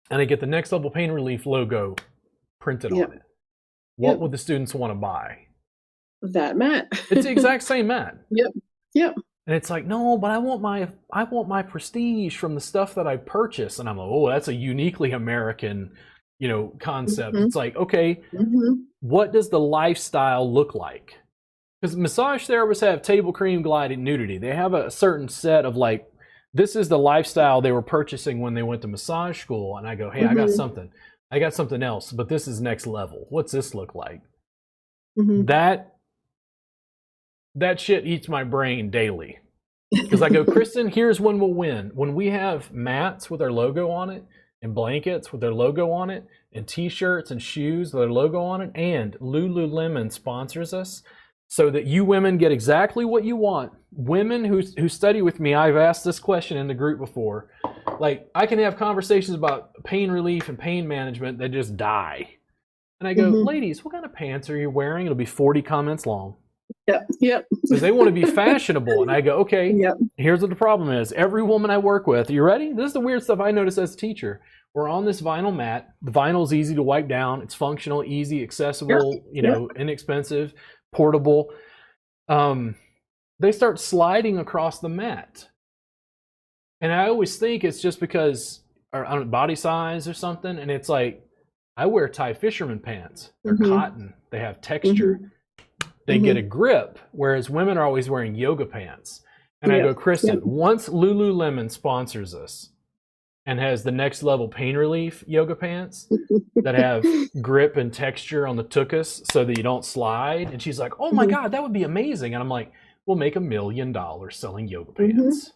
and I get the next level pain relief logo printed on it, what would the students want to buy? That mat. It's the exact same mat. Yep. And it's like, no, but I want my prestige from the stuff that I purchase. And I'm like, oh, that's a uniquely American, concept. It's like, okay, what does the lifestyle look like? Because massage therapists have table cream, glide, and nudity. They have a certain set of, like, this is the lifestyle they were purchasing when they went to massage school. And I go, hey, I got something else, but this is next level. What's this look like? That shit eats my brain daily. Because I go, Kristen, here's when we'll win. When we have mats with our logo on it, and blankets with their logo on it, and t-shirts and shoes with their logo on it, and Lululemon sponsors us, so that you women get exactly what you want. Women who study with me, I've asked this question in the group before. Like, I can have conversations about pain relief and pain management that just die. And I go, ladies, what kind of pants are you wearing? It'll be 40 comments long. Yep. Because they want to be fashionable. And I go, okay, here's what the problem is. Every woman I work with, you ready? This is the weird stuff I noticed as a teacher. We're on this vinyl mat. The vinyl is easy to wipe down. It's functional, easy, accessible, inexpensive, portable. They start sliding across the mat. And I always think it's just because, or I don't know, body size or something. And it's like, I wear tie fisherman pants. They're cotton. They have texture. They get a grip, whereas women are always wearing yoga pants. And I go, Kristen, once Lululemon sponsors us and has the next level pain relief yoga pants that have grip and texture on the tuchus so that you don't slide. And she's like, oh my God, that would be amazing. And I'm like, we'll make $1 million selling yoga pants.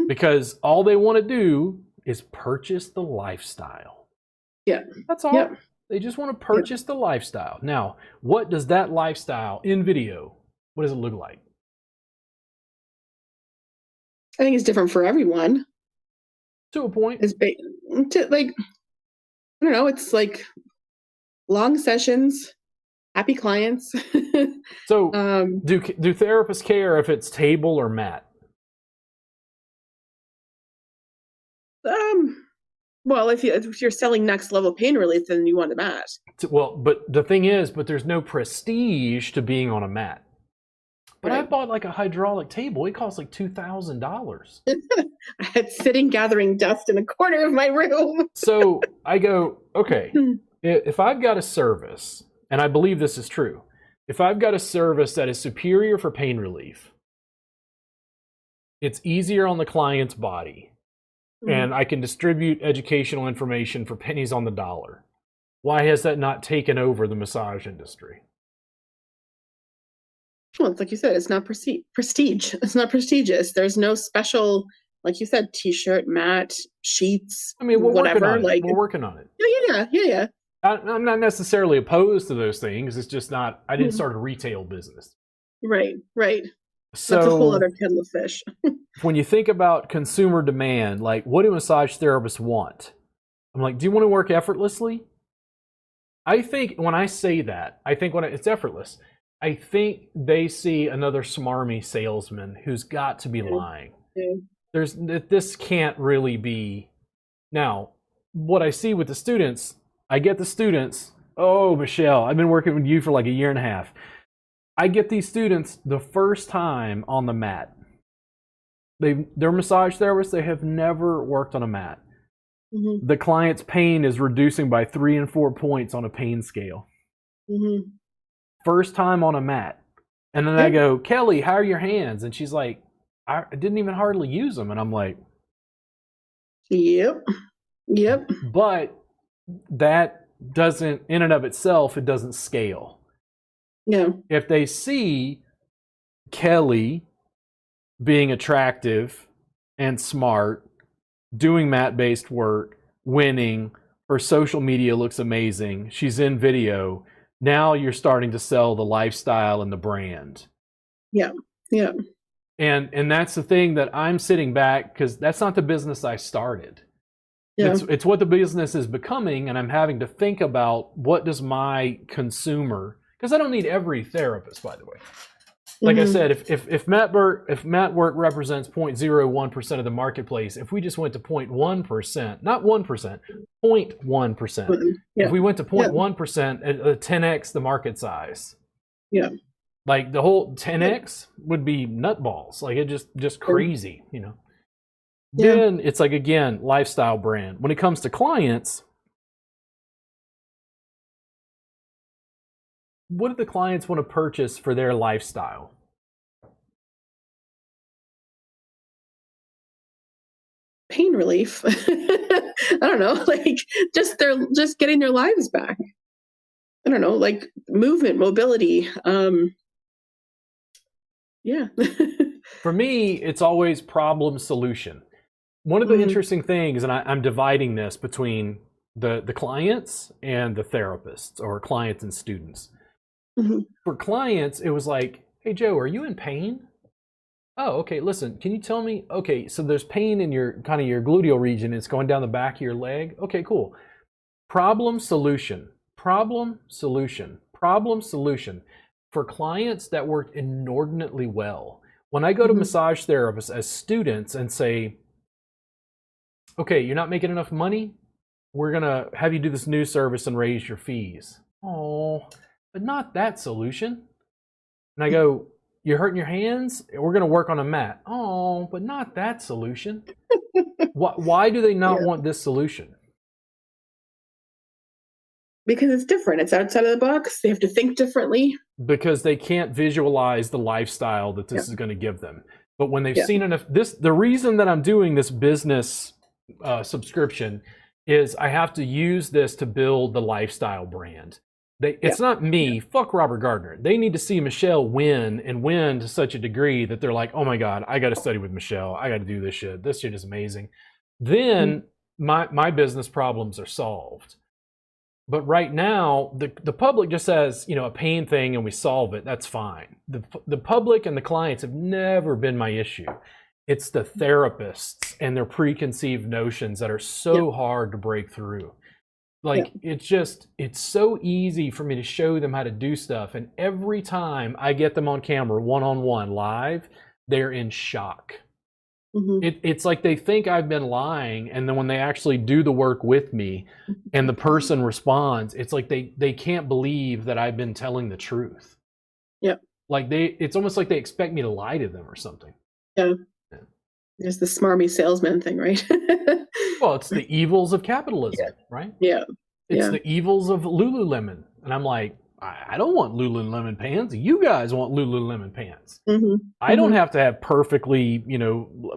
Because all they want to do is purchase the lifestyle. Yeah. That's all. Yep. They just want to purchase the lifestyle. Now, what does that lifestyle in video, what does it look like? I think it's different for everyone. To a point. It's like, I don't know, it's like long sessions, happy clients. So do therapists care if it's table or mat? Well, if you're selling next level pain relief, then you want a mat. Well, but the thing is, there's no prestige to being on a mat. But I bought like a hydraulic table. It cost like $2,000. I had sitting gathering dust in a corner of my room. So I go, okay, if I've got a service, and I believe this is true, if I've got a service that is superior for pain relief, it's easier on the client's body, and I can distribute educational information for pennies on the dollar. Why has that not taken over the massage industry? Well, it's like you said, it's not prestige. It's not prestigious. There's no special, like you said, t-shirt, mat, sheets, I mean, whatever. We're working on it. Yeah. I'm not necessarily opposed to those things. It's just not, I didn't start a retail business. Right. So that's a whole other kettle of fish. When you think about consumer demand, like what do massage therapists want? I'm like, do you want to work effortlessly? I think when I say that, it's effortless. I think they see another smarmy salesman who's got to be lying. This can't really be. Now, what I see with the students, I get the students, oh, Michelle, I've been working with you for like 1.5 years. I get these students the first time on the mat. They're massage therapists, they have never worked on a mat. The client's pain is reducing by 3 and 4 points on a pain scale. First time on a mat. And then I go, Kelly, how are your hands? And she's like, I didn't even hardly use them. And I'm like, Yep. But that doesn't, in and of itself, it doesn't scale. No. If they see Kelly being attractive and smart, doing mat-based work, winning, her social media looks amazing, she's in video, now you're starting to sell the lifestyle and the brand. Yeah. And that's the thing that I'm sitting back, because that's not the business I started. It's what the business is becoming, and I'm having to think about what does my consumer, because I don't need every therapist, by the way. Like I said, if mat work represents 0.01% of the marketplace, if we just went to 0.1%, not 1%, 0.1%. If we went to 0.1%, 10x the market size. Yeah. Like the whole 10x would be nutballs. Like it just crazy, you know. Then it's like, again, lifestyle brand. When it comes to clients, what do the clients want to purchase for their lifestyle? Pain relief. I don't know, like just getting their lives back. I don't know, like movement, mobility. For me, it's always problem solution. One of the interesting things, and I'm dividing this between the clients and the therapists, or clients and students. For clients, it was like, hey, Joe, are you in pain? Oh, okay, listen, can you tell me? Okay, so there's pain in your kind of your gluteal region. It's going down the back of your leg. Okay, cool. Problem, solution. Problem, solution. Problem, solution. For clients, that worked inordinately well. When I go to massage therapists as students and say, okay, you're not making enough money? We're going to have you do this new service and raise your fees. Oh, but not that solution. And I go, you're hurting your hands? We're going to work on a mat. Oh, but not that solution. Why do they not want this solution? Because it's different. It's outside of the box. They have to think differently. Because they can't visualize the lifestyle that this is going to give them. But when they've seen enough, the reason that I'm doing this business subscription is I have to use this to build the lifestyle brand. It's not me. Fuck Robert Gardner. They need to see Michelle win and win to such a degree that they're like, oh my God, I got to study with Michelle. I got to do this shit. This shit is amazing. Then my business problems are solved. But right now, the public just says, a pain thing and we solve it. That's fine. The public and the clients have never been my issue. It's the therapists and their preconceived notions that are so hard to break through. It's so easy for me to show them how to do stuff. And every time I get them on camera, one-on-one, live, they're in shock. It's like they think I've been lying. And then when they actually do the work with me and the person responds, it's like they can't believe that I've been telling the truth. It's almost like they expect me to lie to them or something. There's the smarmy salesman thing, right? Well, it's the evils of capitalism, right? It's the evils of Lululemon. And I'm like, I don't want Lululemon pants. You guys want Lululemon pants. I don't have to have perfectly,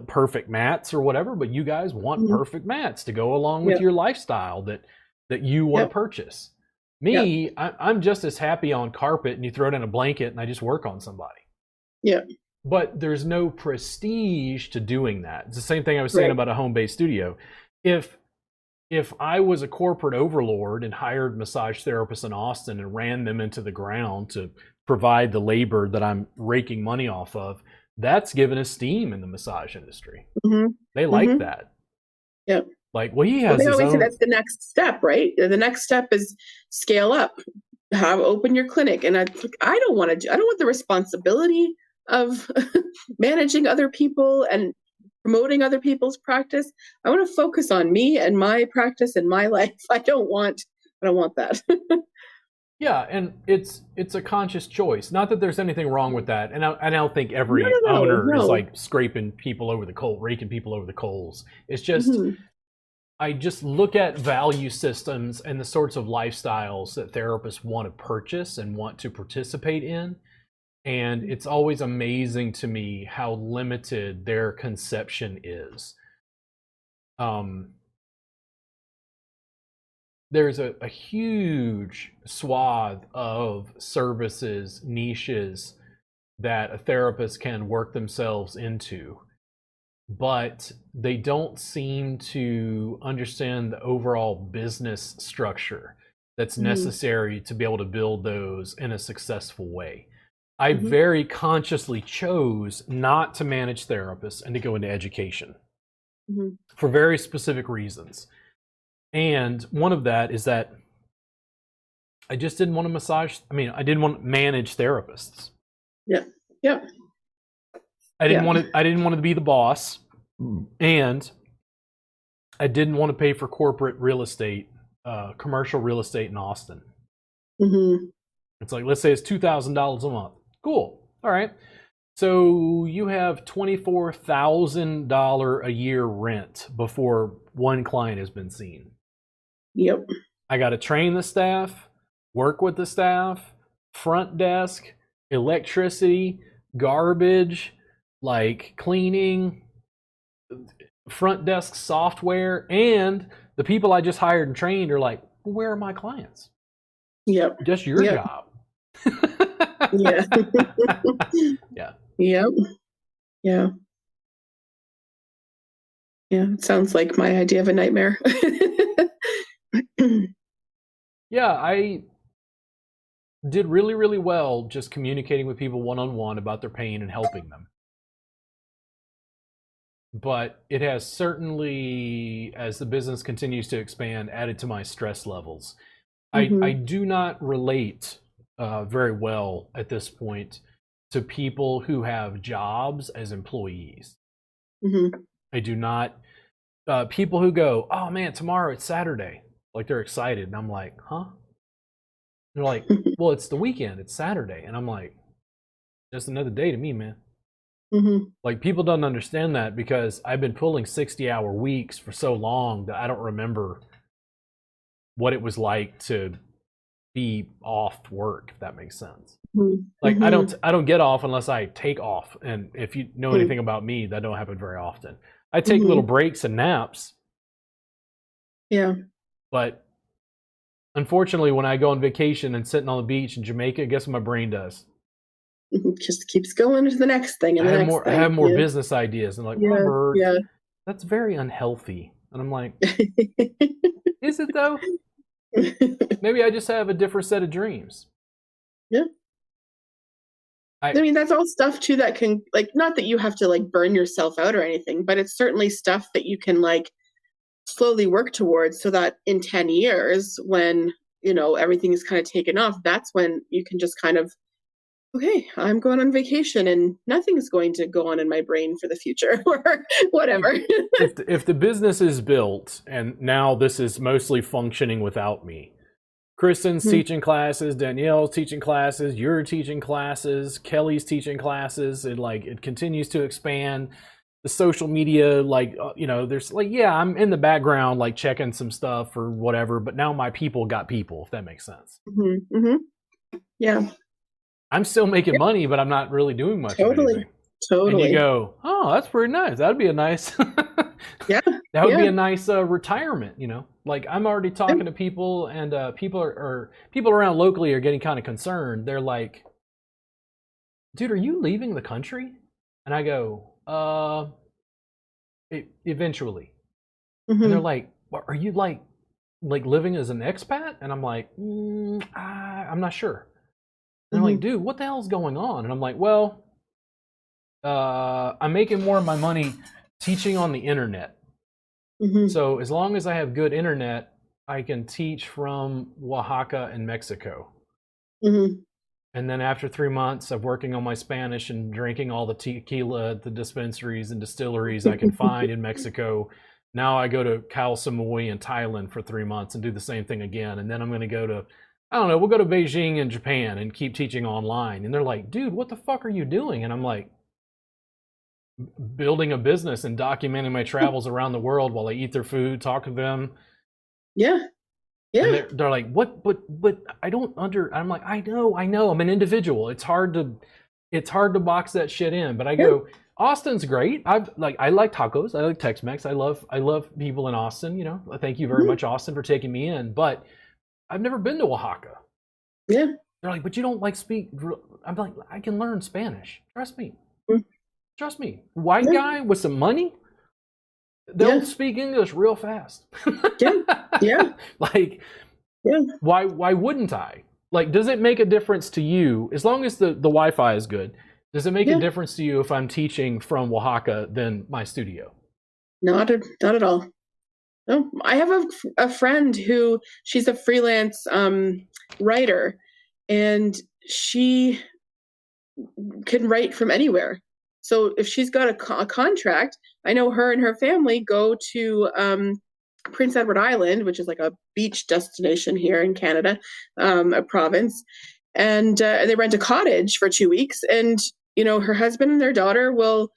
perfect mats or whatever, but you guys want perfect mats to go along with your lifestyle that you want to purchase. Me, I'm just as happy on carpet and you throw down a blanket and I just work on somebody. But there's no prestige to doing that. It's the same thing I was saying about a home-based studio. If I was a corporate overlord and hired massage therapists in Austin and ran them into the ground to provide the labor that I'm raking money off of, that's given esteem in the massage industry. They like that. Like, well, he has they his always own... say that's the next step, right? The next step is scale up, open your clinic. And I don't want the responsibility of managing other people and promoting other people's practice. I want to focus on me and my practice and my life. I don't want that. Yeah, and it's a conscious choice. Not that there's anything wrong with that. And I don't think every owner is like scraping people over the coal, raking people over the coals. It's just I just look at value systems and the sorts of lifestyles that therapists want to purchase and want to participate in. And it's always amazing to me how limited their conception is. There's a huge swath of services, niches that a therapist can work themselves into, but they don't seem to understand the overall business structure that's necessary to be able to build those in a successful way. I very consciously chose not to manage therapists and to go into education for very specific reasons. And one of that is that I just didn't want to I didn't want to manage therapists. I didn't want to be the boss, and I didn't want to pay for corporate real estate, commercial real estate in Austin. It's like, let's say it's $2,000 a month. Cool. All right. So you have $24,000 a year rent before one client has been seen. I got to train the staff, work with the staff, front desk, electricity, garbage, like cleaning, front desk software, and the people I just hired and trained are like, well, where are my clients? Just your job. Yeah. It sounds like my idea of a nightmare. Yeah, I did really, really well just communicating with people one-on-one about their pain and helping them. But it has certainly, as the business continues to expand, added to my stress levels. I do not relate very well at this point to people who have jobs as employees. I do not. People who go, oh man, tomorrow it's Saturday. Like they're excited. And I'm like, huh? They're like, well, it's the weekend. It's Saturday. And I'm like, just another day to me, man. Like people don't understand that because I've been pulling 60-hour weeks for so long that I don't remember what it was like to be off work, if that makes sense. Like I don't get off unless I take off. And if you know anything about me, that don't happen very often. I take little breaks and naps, Yeah. But unfortunately, when I go on vacation and sitting on the beach in Jamaica, guess what my brain does? Just keeps going to the next thing and the next I thing. have more Yeah. business ideas, and like, Yeah. Robert, Yeah. that's very unhealthy. And I'm like, is it though? Maybe I just have a different set of dreams. Yeah. I I mean, that's all stuff too that can, like, not that you have to like burn yourself out or anything, but it's certainly stuff that you can like slowly work towards so that in 10 years, when, everything is kind of taken off, that's when you can just kind of, okay, I'm going on vacation and nothing's going to go on in my brain for the future or whatever. if the business is built and now this is mostly functioning without me, Kristen's teaching classes, Danielle's teaching classes, you're teaching classes, Kelly's teaching classes, and like it continues to expand. The social media, like there's like, yeah, I'm in the background like checking some stuff or whatever, but now my people got people, if that makes sense. Yeah. I'm still making money, but I'm not really doing much of Totally. anything. And you Totally. go, oh, that's pretty nice. That'd be a nice Yeah. that would Yeah. be a nice retirement, like I'm already talking to people, and people around locally are getting kind of concerned. They're like, dude, are you leaving the country? And I go, eventually. And they're like, are you like living as an expat? And I'm like, I'm not sure. And they're like, dude, what the hell's going on? And I'm like, well, I'm making more of my money teaching on the internet. So as long as I have good internet, I can teach from Oaxaca and Mexico. And then after 3 months of working on my Spanish and drinking all the tequila at the dispensaries and distilleries I can find in Mexico, now I go to Khao Samui in Thailand for 3 months and do the same thing again. And then I'm going to go to, I don't know, we'll go to Beijing in Japan and keep teaching online. And they're like, dude, what the fuck are you doing? And I'm like, building a business and documenting my travels around the world while I eat their food, talk to them. Yeah. Yeah. And they're like, what? But I don't I'm like, I know, I'm an individual. It's hard to box that shit in. But I go, Austin's great. I like tacos. I like Tex-Mex. I love people in Austin. Thank you very much, Austin, for taking me in. But I've never been to Oaxaca. Yeah. They're like, but you don't speak. I'm like, I can learn Spanish. Trust me. Trust me. White guy with some money, they'll speak English real fast. Yeah. Like, why wouldn't I? Like, does it make a difference to you, as long as the Wi-Fi is good, does it make a difference to you if I'm teaching from Oaxaca than my studio? Not at all. No, I have a friend who, she's a freelance writer, and she can write from anywhere. So if she's got a contract, I know her and her family go to Prince Edward Island, which is like a beach destination here in Canada, a province, and they rent a cottage for 2 weeks. And her husband and their daughter will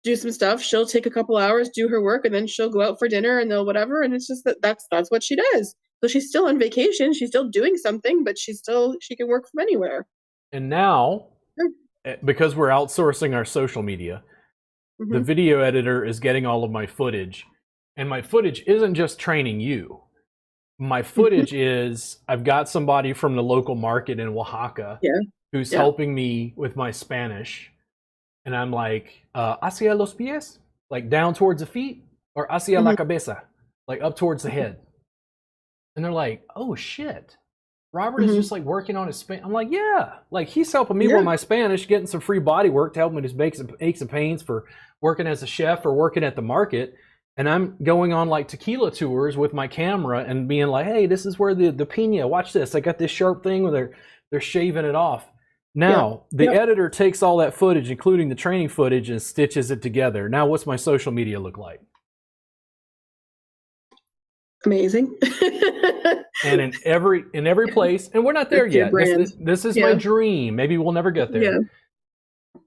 do some stuff. She'll take a couple hours, do her work, and then she'll go out for dinner and they'll whatever. And it's just that's what she does. So she's still on vacation. She's still doing something, but she can work from anywhere. And now, because we're outsourcing our social media, the Mm-hmm. video editor is getting all of my footage. And my footage isn't just training you. My footage is, I've got somebody from the local market in Oaxaca who's helping me with my Spanish. And I'm like, hacia los pies, like down towards the feet, or hacia la cabeza, like up towards the head. And they're like, oh shit, Robert is just like working on his Spanish. I'm like, yeah, like he's helping me with my Spanish, getting some free body work to help me just make some aches and pains for working as a chef or working at the market. And I'm going on like tequila tours with my camera and being like, hey, this is where the pina, watch this. I got this sharp thing where they're shaving it off. Now, the editor takes all that footage, including the training footage, and stitches it together. Now, what's my social media look like? Amazing. And in every place, and we're not there yet. This is my dream. Maybe we'll never get there. Yeah.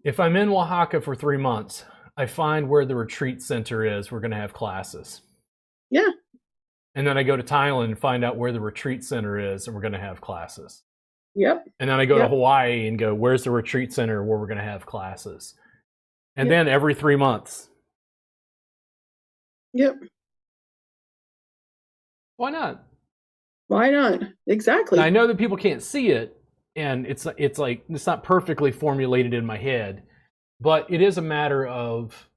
If I'm in Oaxaca for 3 months, I find where the retreat center is. We're going to have classes. Yeah. And then I go to Thailand and find out where the retreat center is, and we're going to have classes. Yep. And then I go to Hawaii and go, where's the retreat center where we're going to have classes? And then every 3 months. Yep. Why not? Why not? And I Exactly. know that people can't see it, and it's like it's not perfectly formulated in my head, but it is a matter of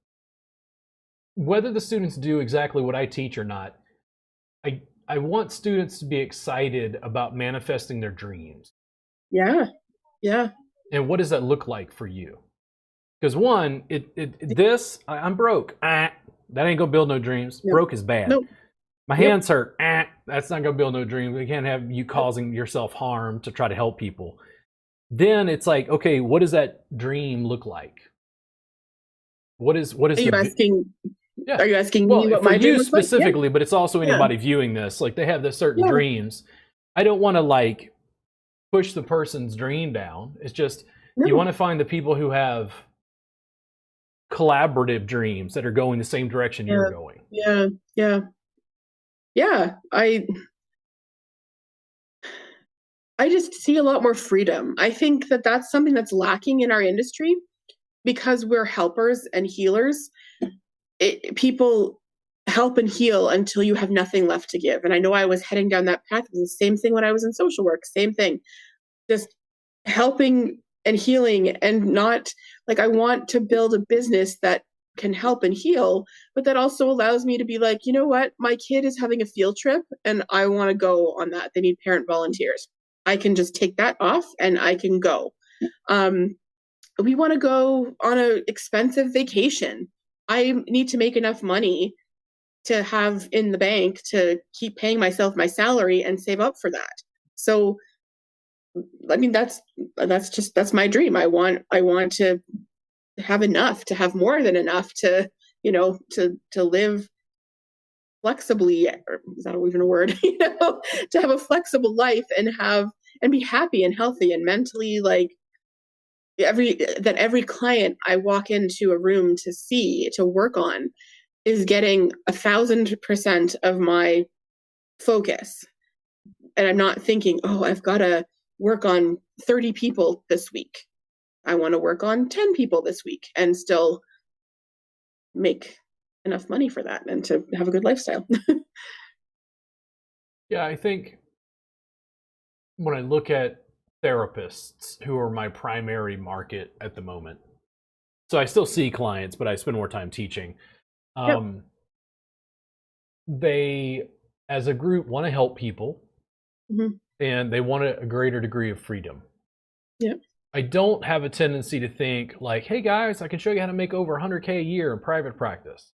whether the students do exactly what I teach or not. I want students to be excited about manifesting their dreams. Yeah. Yeah. And what does that look like for you? Because one, I'm broke. That ain't gonna build no dreams. Yeah. Broke is bad. Nope. My Yep. hands hurt. That's not gonna build no dreams. We can't have you causing yourself harm to try to help people. Then it's like, okay, what does that dream look like? What Are is you the asking, yeah? are you asking me Well, what for my dream you looks like? Yeah. specifically, but it's also Yeah. anybody viewing this. Like they have this certain Yeah. dreams. I don't want to like push the person's dream down. It's just you No. want to find the people who have collaborative dreams that are going the same direction you're Yeah. going. Yeah. Yeah. Yeah. I just see a lot more freedom. I think that that's something that's lacking in our industry because we're helpers and healers. People help and heal until you have nothing left to give. And I know I was heading down that path. It was the same thing when I was in social work, same thing. Just helping and healing, and not like I want to build a business that can help and heal, but that also allows me to be like, you know what, my kid is having a field trip and I want to go on that. They need parent volunteers. I can just take that off and I can go. Um, we want to go on an expensive vacation. I need to make enough money to have in the bank to keep paying myself my salary and save up for that. So I mean that's my dream. I want to have enough, to have more than enough to, to live flexibly, or is that even a word? To have a flexible life and be happy and healthy and mentally, like every client I walk into a room to work on is getting 1,000% of my focus. And I'm not thinking, oh, I've got to work on 30 people this week. I want to work on 10 people this week and still make enough money for that and to have a good lifestyle. Yeah, I think when I look at therapists who are my primary market at the moment, so I still see clients, but I spend more time teaching. Yep. They, as a group, want to help people, Mm-hmm. and they want a greater degree of freedom. Yep. I don't have a tendency to think like, hey guys, I can show you how to make over 100K a year in private practice.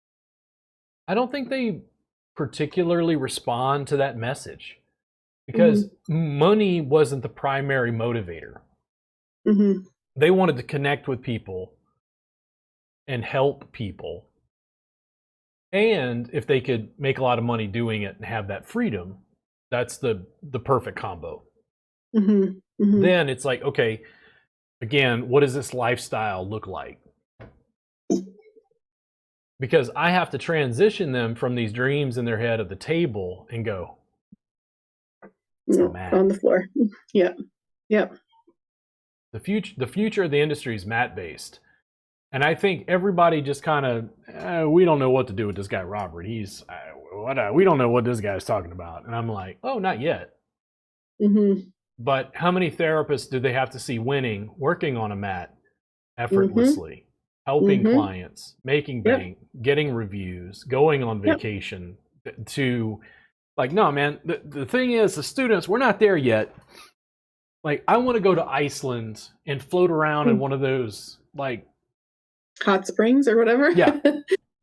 I don't think they particularly respond to that message because money wasn't the primary motivator. Mm-hmm. They wanted to connect with people and help people. And if they could make a lot of money doing it and have that freedom, that's the perfect combo. Mm-hmm. Mm-hmm. Then it's like, okay, again, what does this lifestyle look like? Because I have to transition them from these dreams in their head of the table and go, on the floor. Yeah. Yeah. The future of the industry is mat based. And I think everybody just kind of, we don't know what to do with this guy, Robert. We don't know what this guy's talking about. And I'm like, oh, not yet. Mm-hmm. But how many therapists do they have to see winning, working on a mat effortlessly, helping clients, making bank, getting reviews, going on vacation to like, no, man, the thing is, the students, we're not there yet. Like, I want to go to Iceland and float around in one of those, like, hot springs or whatever. Yeah.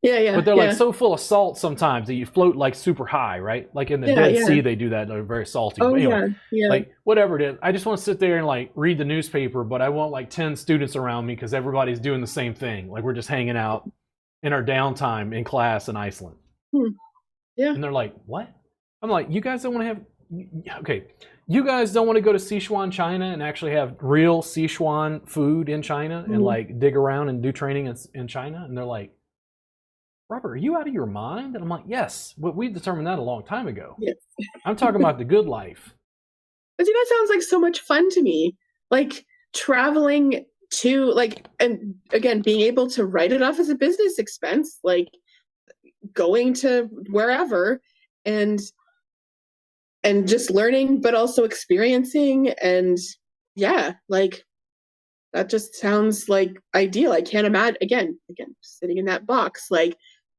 Yeah. But they're like so full of salt sometimes that you float like super high, right? Like in the Dead Sea, they do that. They're very salty. Oh, but anyway, yeah. Like whatever it is, I just want to sit there and like read the newspaper, but I want like 10 students around me because everybody's doing the same thing. Like we're just hanging out in our downtime in class in Iceland. Yeah. And they're like, what? I'm like, you guys don't want to have, okay, you guys don't want to go to Sichuan, China and actually have real Sichuan food in China and like dig around and do training in China? And they're like, Robert, are you out of your mind? And I'm like, yes, but we determined that a long time ago. Yes. I'm talking about the good life. But see, that sounds like so much fun to me. Like traveling to like, and again, being able to write it off as a business expense, like going to wherever and and just learning, but also experiencing. And yeah, like that just sounds like ideal. I can't imagine again, sitting in that box. Like,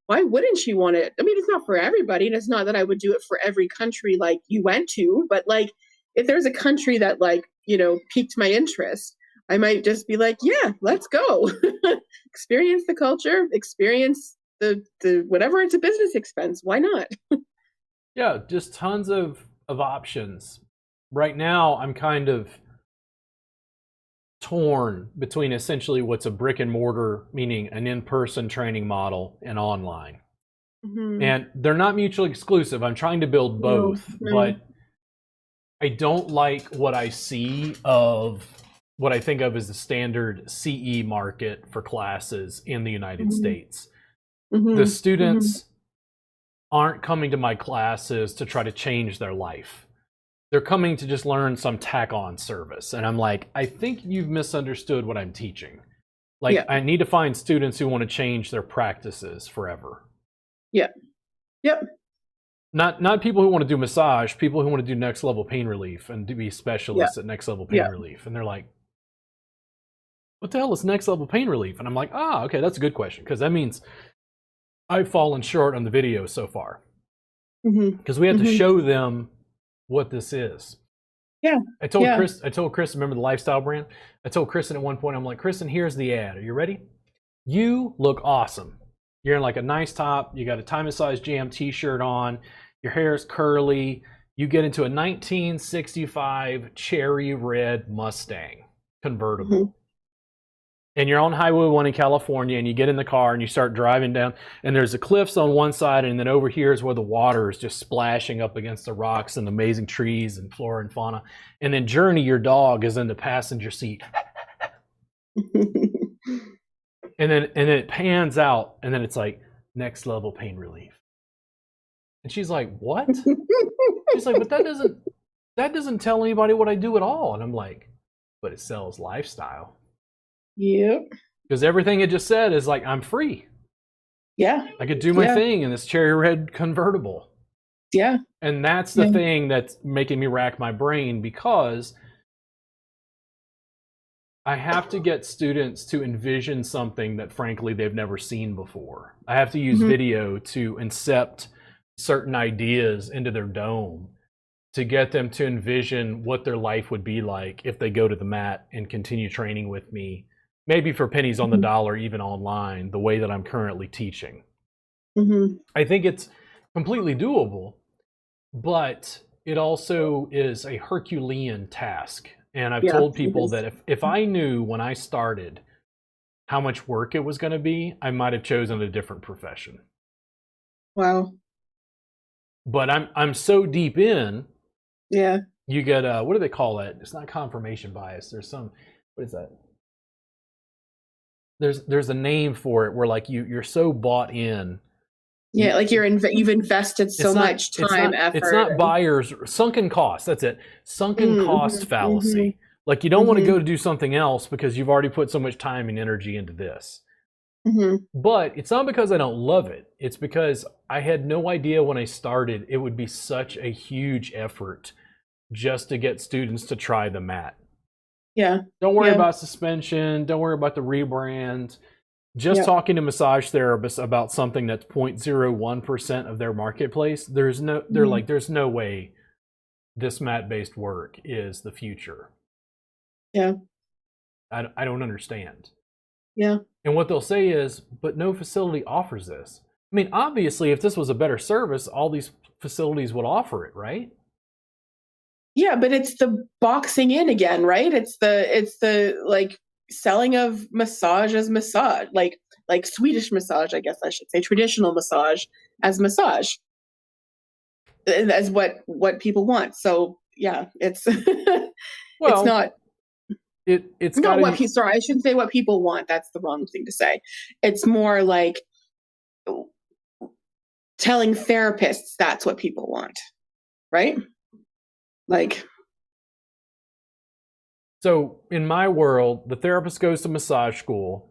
why wouldn't you want it? I mean, it's not for everybody, and it's not that I would do it for every country like you went to, but like if there's a country that like, piqued my interest, I might just be like, yeah, let's go. Experience the culture, experience the whatever, it's a business expense. Why not? Yeah, just tons of options. Right now, I'm kind of torn between essentially what's a brick and mortar, meaning an in-person training model, and online. Mm-hmm. And they're not mutually exclusive. I'm trying to build both, but I don't like what I see of what I think of as the standard CE market for classes in the United States. The students aren't coming to my classes to try to change their life. They're coming to just learn some tack-on service. And I'm like, I think you've misunderstood what I'm teaching. Like, yeah. I need to find students who want to change their practices forever. Yeah. Yep. Not people who want to do massage, people who want to do next level pain relief and to be specialists at next level pain relief. And they're like, what the hell is next level pain relief? And I'm like, okay, that's a good question. Because that means I've fallen short on the video so far. Because we have to show them what this is. Yeah. I told Chris, remember the lifestyle brand? I told Kristen at one point, I'm like, Kristen, here's the ad. Are you ready? You look awesome. You're in like a nice top. You got a Time Size Jam t-shirt on. Your hair is curly. You get into a 1965 cherry red Mustang convertible. And you're on Highway 1 in California, and you get in the car and you start driving down, and there's the cliffs on one side, and then over here is where the water is just splashing up against the rocks and amazing trees and flora and fauna. And then Journey, your dog, is in the passenger seat. And then it pans out, and then it's like, next level pain relief. And she's like, what? She's like, but that doesn't tell anybody what I do at all. And I'm like, but it sells lifestyle. Yep. Because everything it just said is like, I'm free. Yeah. I could do my thing in this cherry red convertible. Yeah. And that's the thing that's making me rack my brain, because I have to get students to envision something that frankly they've never seen before. I have to use video to incept certain ideas into their dome to get them to envision what their life would be like if they go to the mat and continue training with me. Maybe for pennies on the dollar, even online, the way that I'm currently teaching. I think it's completely doable, but it also is a Herculean task. And I've told people that if I knew when I started how much work it was going to be, I might have chosen a different profession. Wow. But I'm so deep in. Yeah. You get what do they call that? It's not confirmation bias. There's some, what is that? There's a name for it where like you're so bought in. Yeah, like you've invested so much time, effort. It's not buyer's sunken cost. That's it. Sunken cost fallacy. Like you don't want to go to do something else because you've already put so much time and energy into this. But it's not because I don't love it. It's because I had no idea when I started it would be such a huge effort just to get students to try the mat. Yeah. Don't worry about suspension. Don't worry about the rebrand. Just talking to massage therapists about something that's 0.01% of their marketplace. There's no way this mat-based work is the future. Yeah. I don't understand. Yeah. And what they'll say is, but no facility offers this. I mean, obviously, if this was a better service, all these facilities would offer it, right? Yeah, but it's the boxing in again, right? It's the like selling of massage as massage, like Swedish massage, I guess I should say, traditional massage as massage, as what people want. So yeah, it's it's not. It's not what people. Sorry, I shouldn't say what people want. That's the wrong thing to say. It's more like telling therapists that's what people want, right? Like, so in my world, the therapist goes to massage school.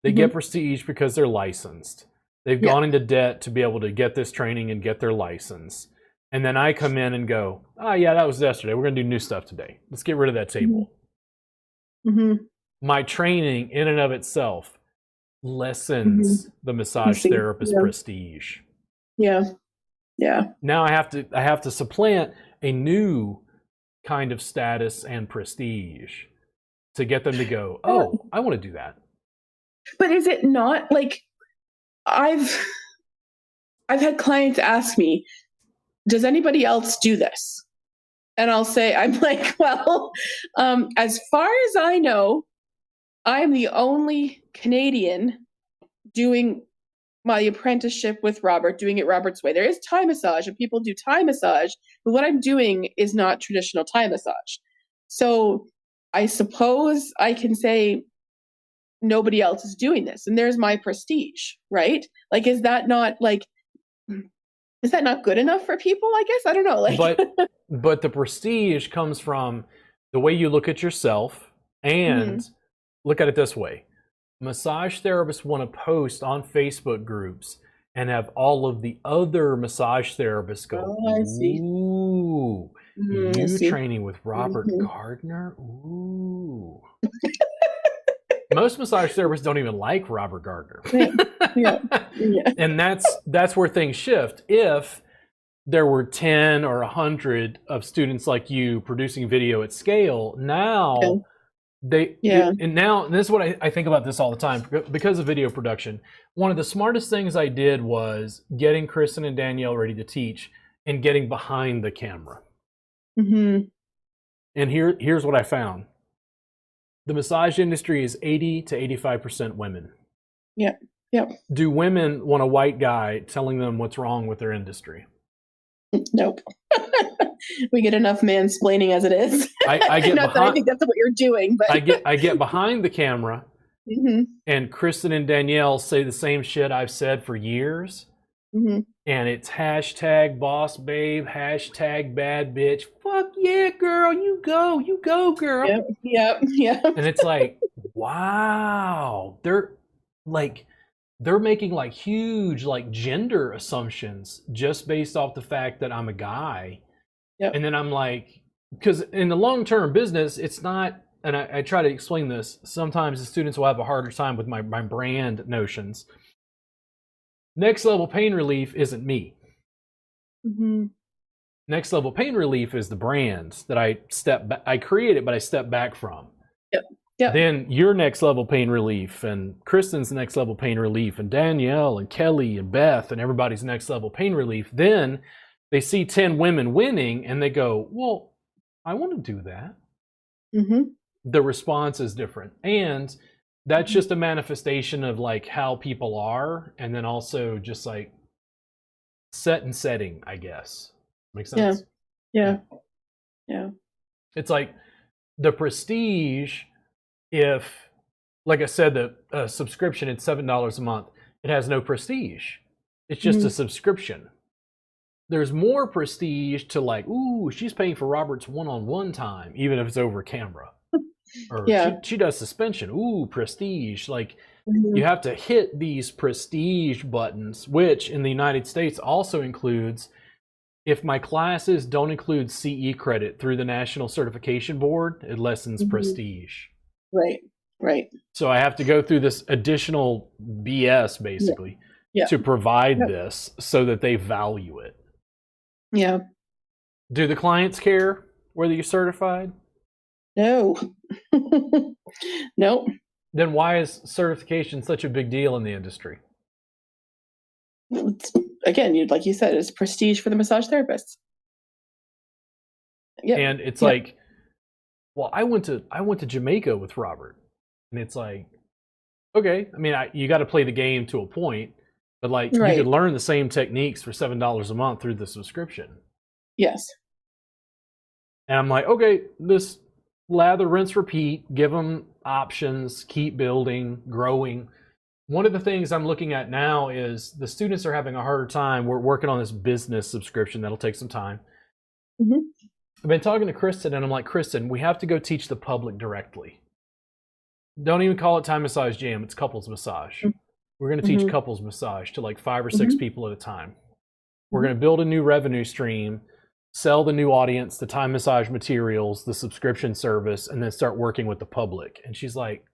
They get prestige because they're licensed. They've gone into debt to be able to get this training and get their license. And then I come in and go, oh, yeah, that was yesterday. We're going to do new stuff today. Let's get rid of that table. Mm-hmm. My training in and of itself lessens the massage therapist prestige. Yeah. Yeah. Now I have to supplant a new kind of status and prestige to get them to go, oh, I want to do that. But is it not like I've had clients ask me, does anybody else do this? And I'll say, I'm like, well, as far as I know, I'm the only Canadian doing my apprenticeship with Robert, doing it Robert's way. There is Thai massage and people do Thai massage, but what I'm doing is not traditional Thai massage. So I suppose I can say nobody else is doing this. And there's my prestige, right? Like, is that not good enough for people? I guess. I don't know. Like, but the prestige comes from the way you look at yourself and look at it this way. Massage therapists want to post on Facebook groups and have all of the other massage therapists go, ooh, you training with Robert Gardner? Ooh. Most massage therapists don't even like Robert Gardner. Yeah. And that's where things shift. If there were 10 or 100 of students like you producing video at scale, now and this is what I think about this all the time because of video production. One of the smartest things I did was getting Kristen and Danielle ready to teach and getting behind the camera. And here's what I found. The massage industry is 80 to 85% women. Yeah. Yep. Do women want a white guy telling them what's wrong with their industry? Nope. We get enough mansplaining as it is. I get not that I think that's what you're doing, but I get behind the camera, and Kristen and Danielle say the same shit I've said for years, and it's hashtag boss babe, hashtag bad bitch. Fuck yeah, girl, you go, girl. Yep. And it's like, wow, they're making like huge like gender assumptions just based off the fact that I'm a guy. Yep. And then I'm like, because in the long-term business, it's not, and I try to explain this, sometimes the students will have a harder time with my brand notions. Next level pain relief isn't me. Next level pain relief is the brand that I created, but I step back from. Yep. Then your next level pain relief and Kristen's next level pain relief and Danielle and Kelly and Beth and everybody's next level pain relief. Then they see 10 women winning and they go, well, I want to do that. The response is different. And that's just a manifestation of like how people are. And then also just like set and setting, I guess. Makes sense? Yeah. It's like the prestige, if, like I said, the subscription at $7 a month, it has no prestige. It's just a subscription. There's more prestige to like, ooh, she's paying for Robert's one-on-one time, even if it's over camera. Or she does suspension. Ooh, prestige. Like, you have to hit these prestige buttons, which in the United States also includes, if my classes don't include CE credit through the National Certification Board, it lessens prestige. Right. So I have to go through this additional BS, basically, to provide this so that they value it. Yeah. Do the clients care whether you're certified? No. Nope. Then why is certification such a big deal in the industry? Again, like you said, it's prestige for the massage therapists. Yeah. And it's like, well, I went to Jamaica with Robert, and it's like, okay, I mean, you got to play the game to a point, but like you can learn the same techniques for $7 a month through the subscription. Yes. And I'm like, okay, this lather, rinse, repeat, give them options, keep building, growing. One of the things I'm looking at now is the students are having a harder time. We're working on this business subscription that'll take some time. I've been talking to Kristen, and I'm like, Kristen, we have to go teach the public directly. Don't even call it Time Massage Jam. It's couples massage. We're going to teach couples massage to like 5 or 6 people at a time. We're going to build a new revenue stream, sell the new audience, the time massage materials, the subscription service, and then start working with the public. And she's like,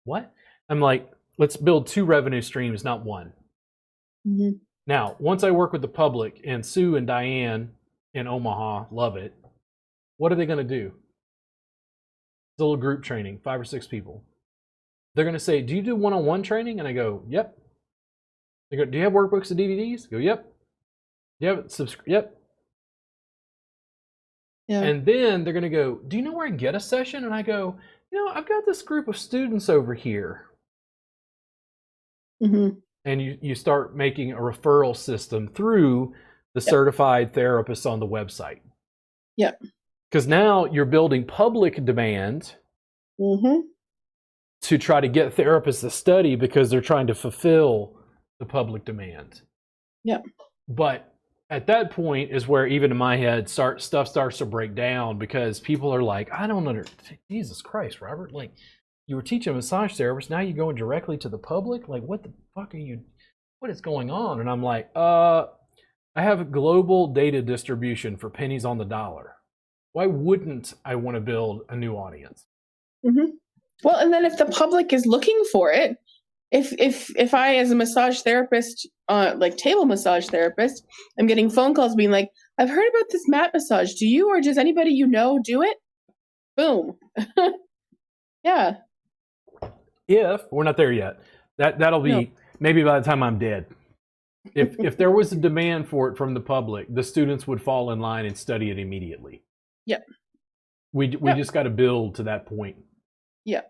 what? I'm like, let's build 2 revenue streams, not 1. Mm-hmm. Now, once I work with the public, and Sue and Diane in Omaha love it, what are they going to do? It's a little group training, 5 or 6 people. They're going to say, do you do one-on-one training? And I go, yep. They go, do you have workbooks and DVDs? I go, yep. Yep. Yep. Yeah. And then they're going to go, do you know where I get a session? And I go, I've got this group of students over here. Mm-hmm. And you start making a referral system through the certified therapists on the website. Yeah. Because now you're building public demand to try to get therapists to study because they're trying to fulfill the public demand. Yeah. But at that point is where even in my head stuff starts to break down, because people are like, I don't understand. Jesus Christ, Robert, like, you were teaching massage therapists, now you're going directly to the public? Like, what the fuck what is going on? And I'm like, I have global data distribution for pennies on the dollar. Why wouldn't I want to build a new audience? Mm-hmm. Well, and then if the public is looking for it, if I, as a massage therapist, like table massage therapist, I'm getting phone calls being like, I've heard about this mat massage. Do you, or does anybody you know do it? Boom. Yeah. If we're not there yet, that'll be maybe by the time I'm dead. If there was a demand for it from the public, the students would fall in line and study it immediately. Yep. We just got to build to that point. Yeah.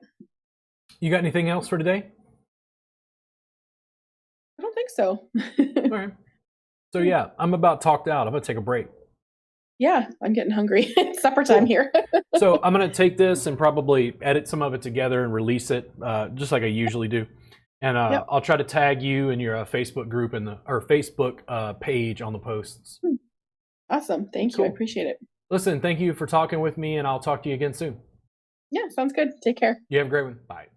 You got anything else for today? I don't think so. All right. So yeah, I'm about talked out. I'm gonna take a break. Yeah, I'm getting hungry. It's supper time here. So I'm gonna take this and probably edit some of it together and release it, just like I usually do. And I'll try to tag you in your Facebook group and or Facebook page on the posts. Awesome. Thank you. I appreciate it. Listen, thank you for talking with me, and I'll talk to you again soon. Yeah, sounds good. Take care. You have a great one. Bye.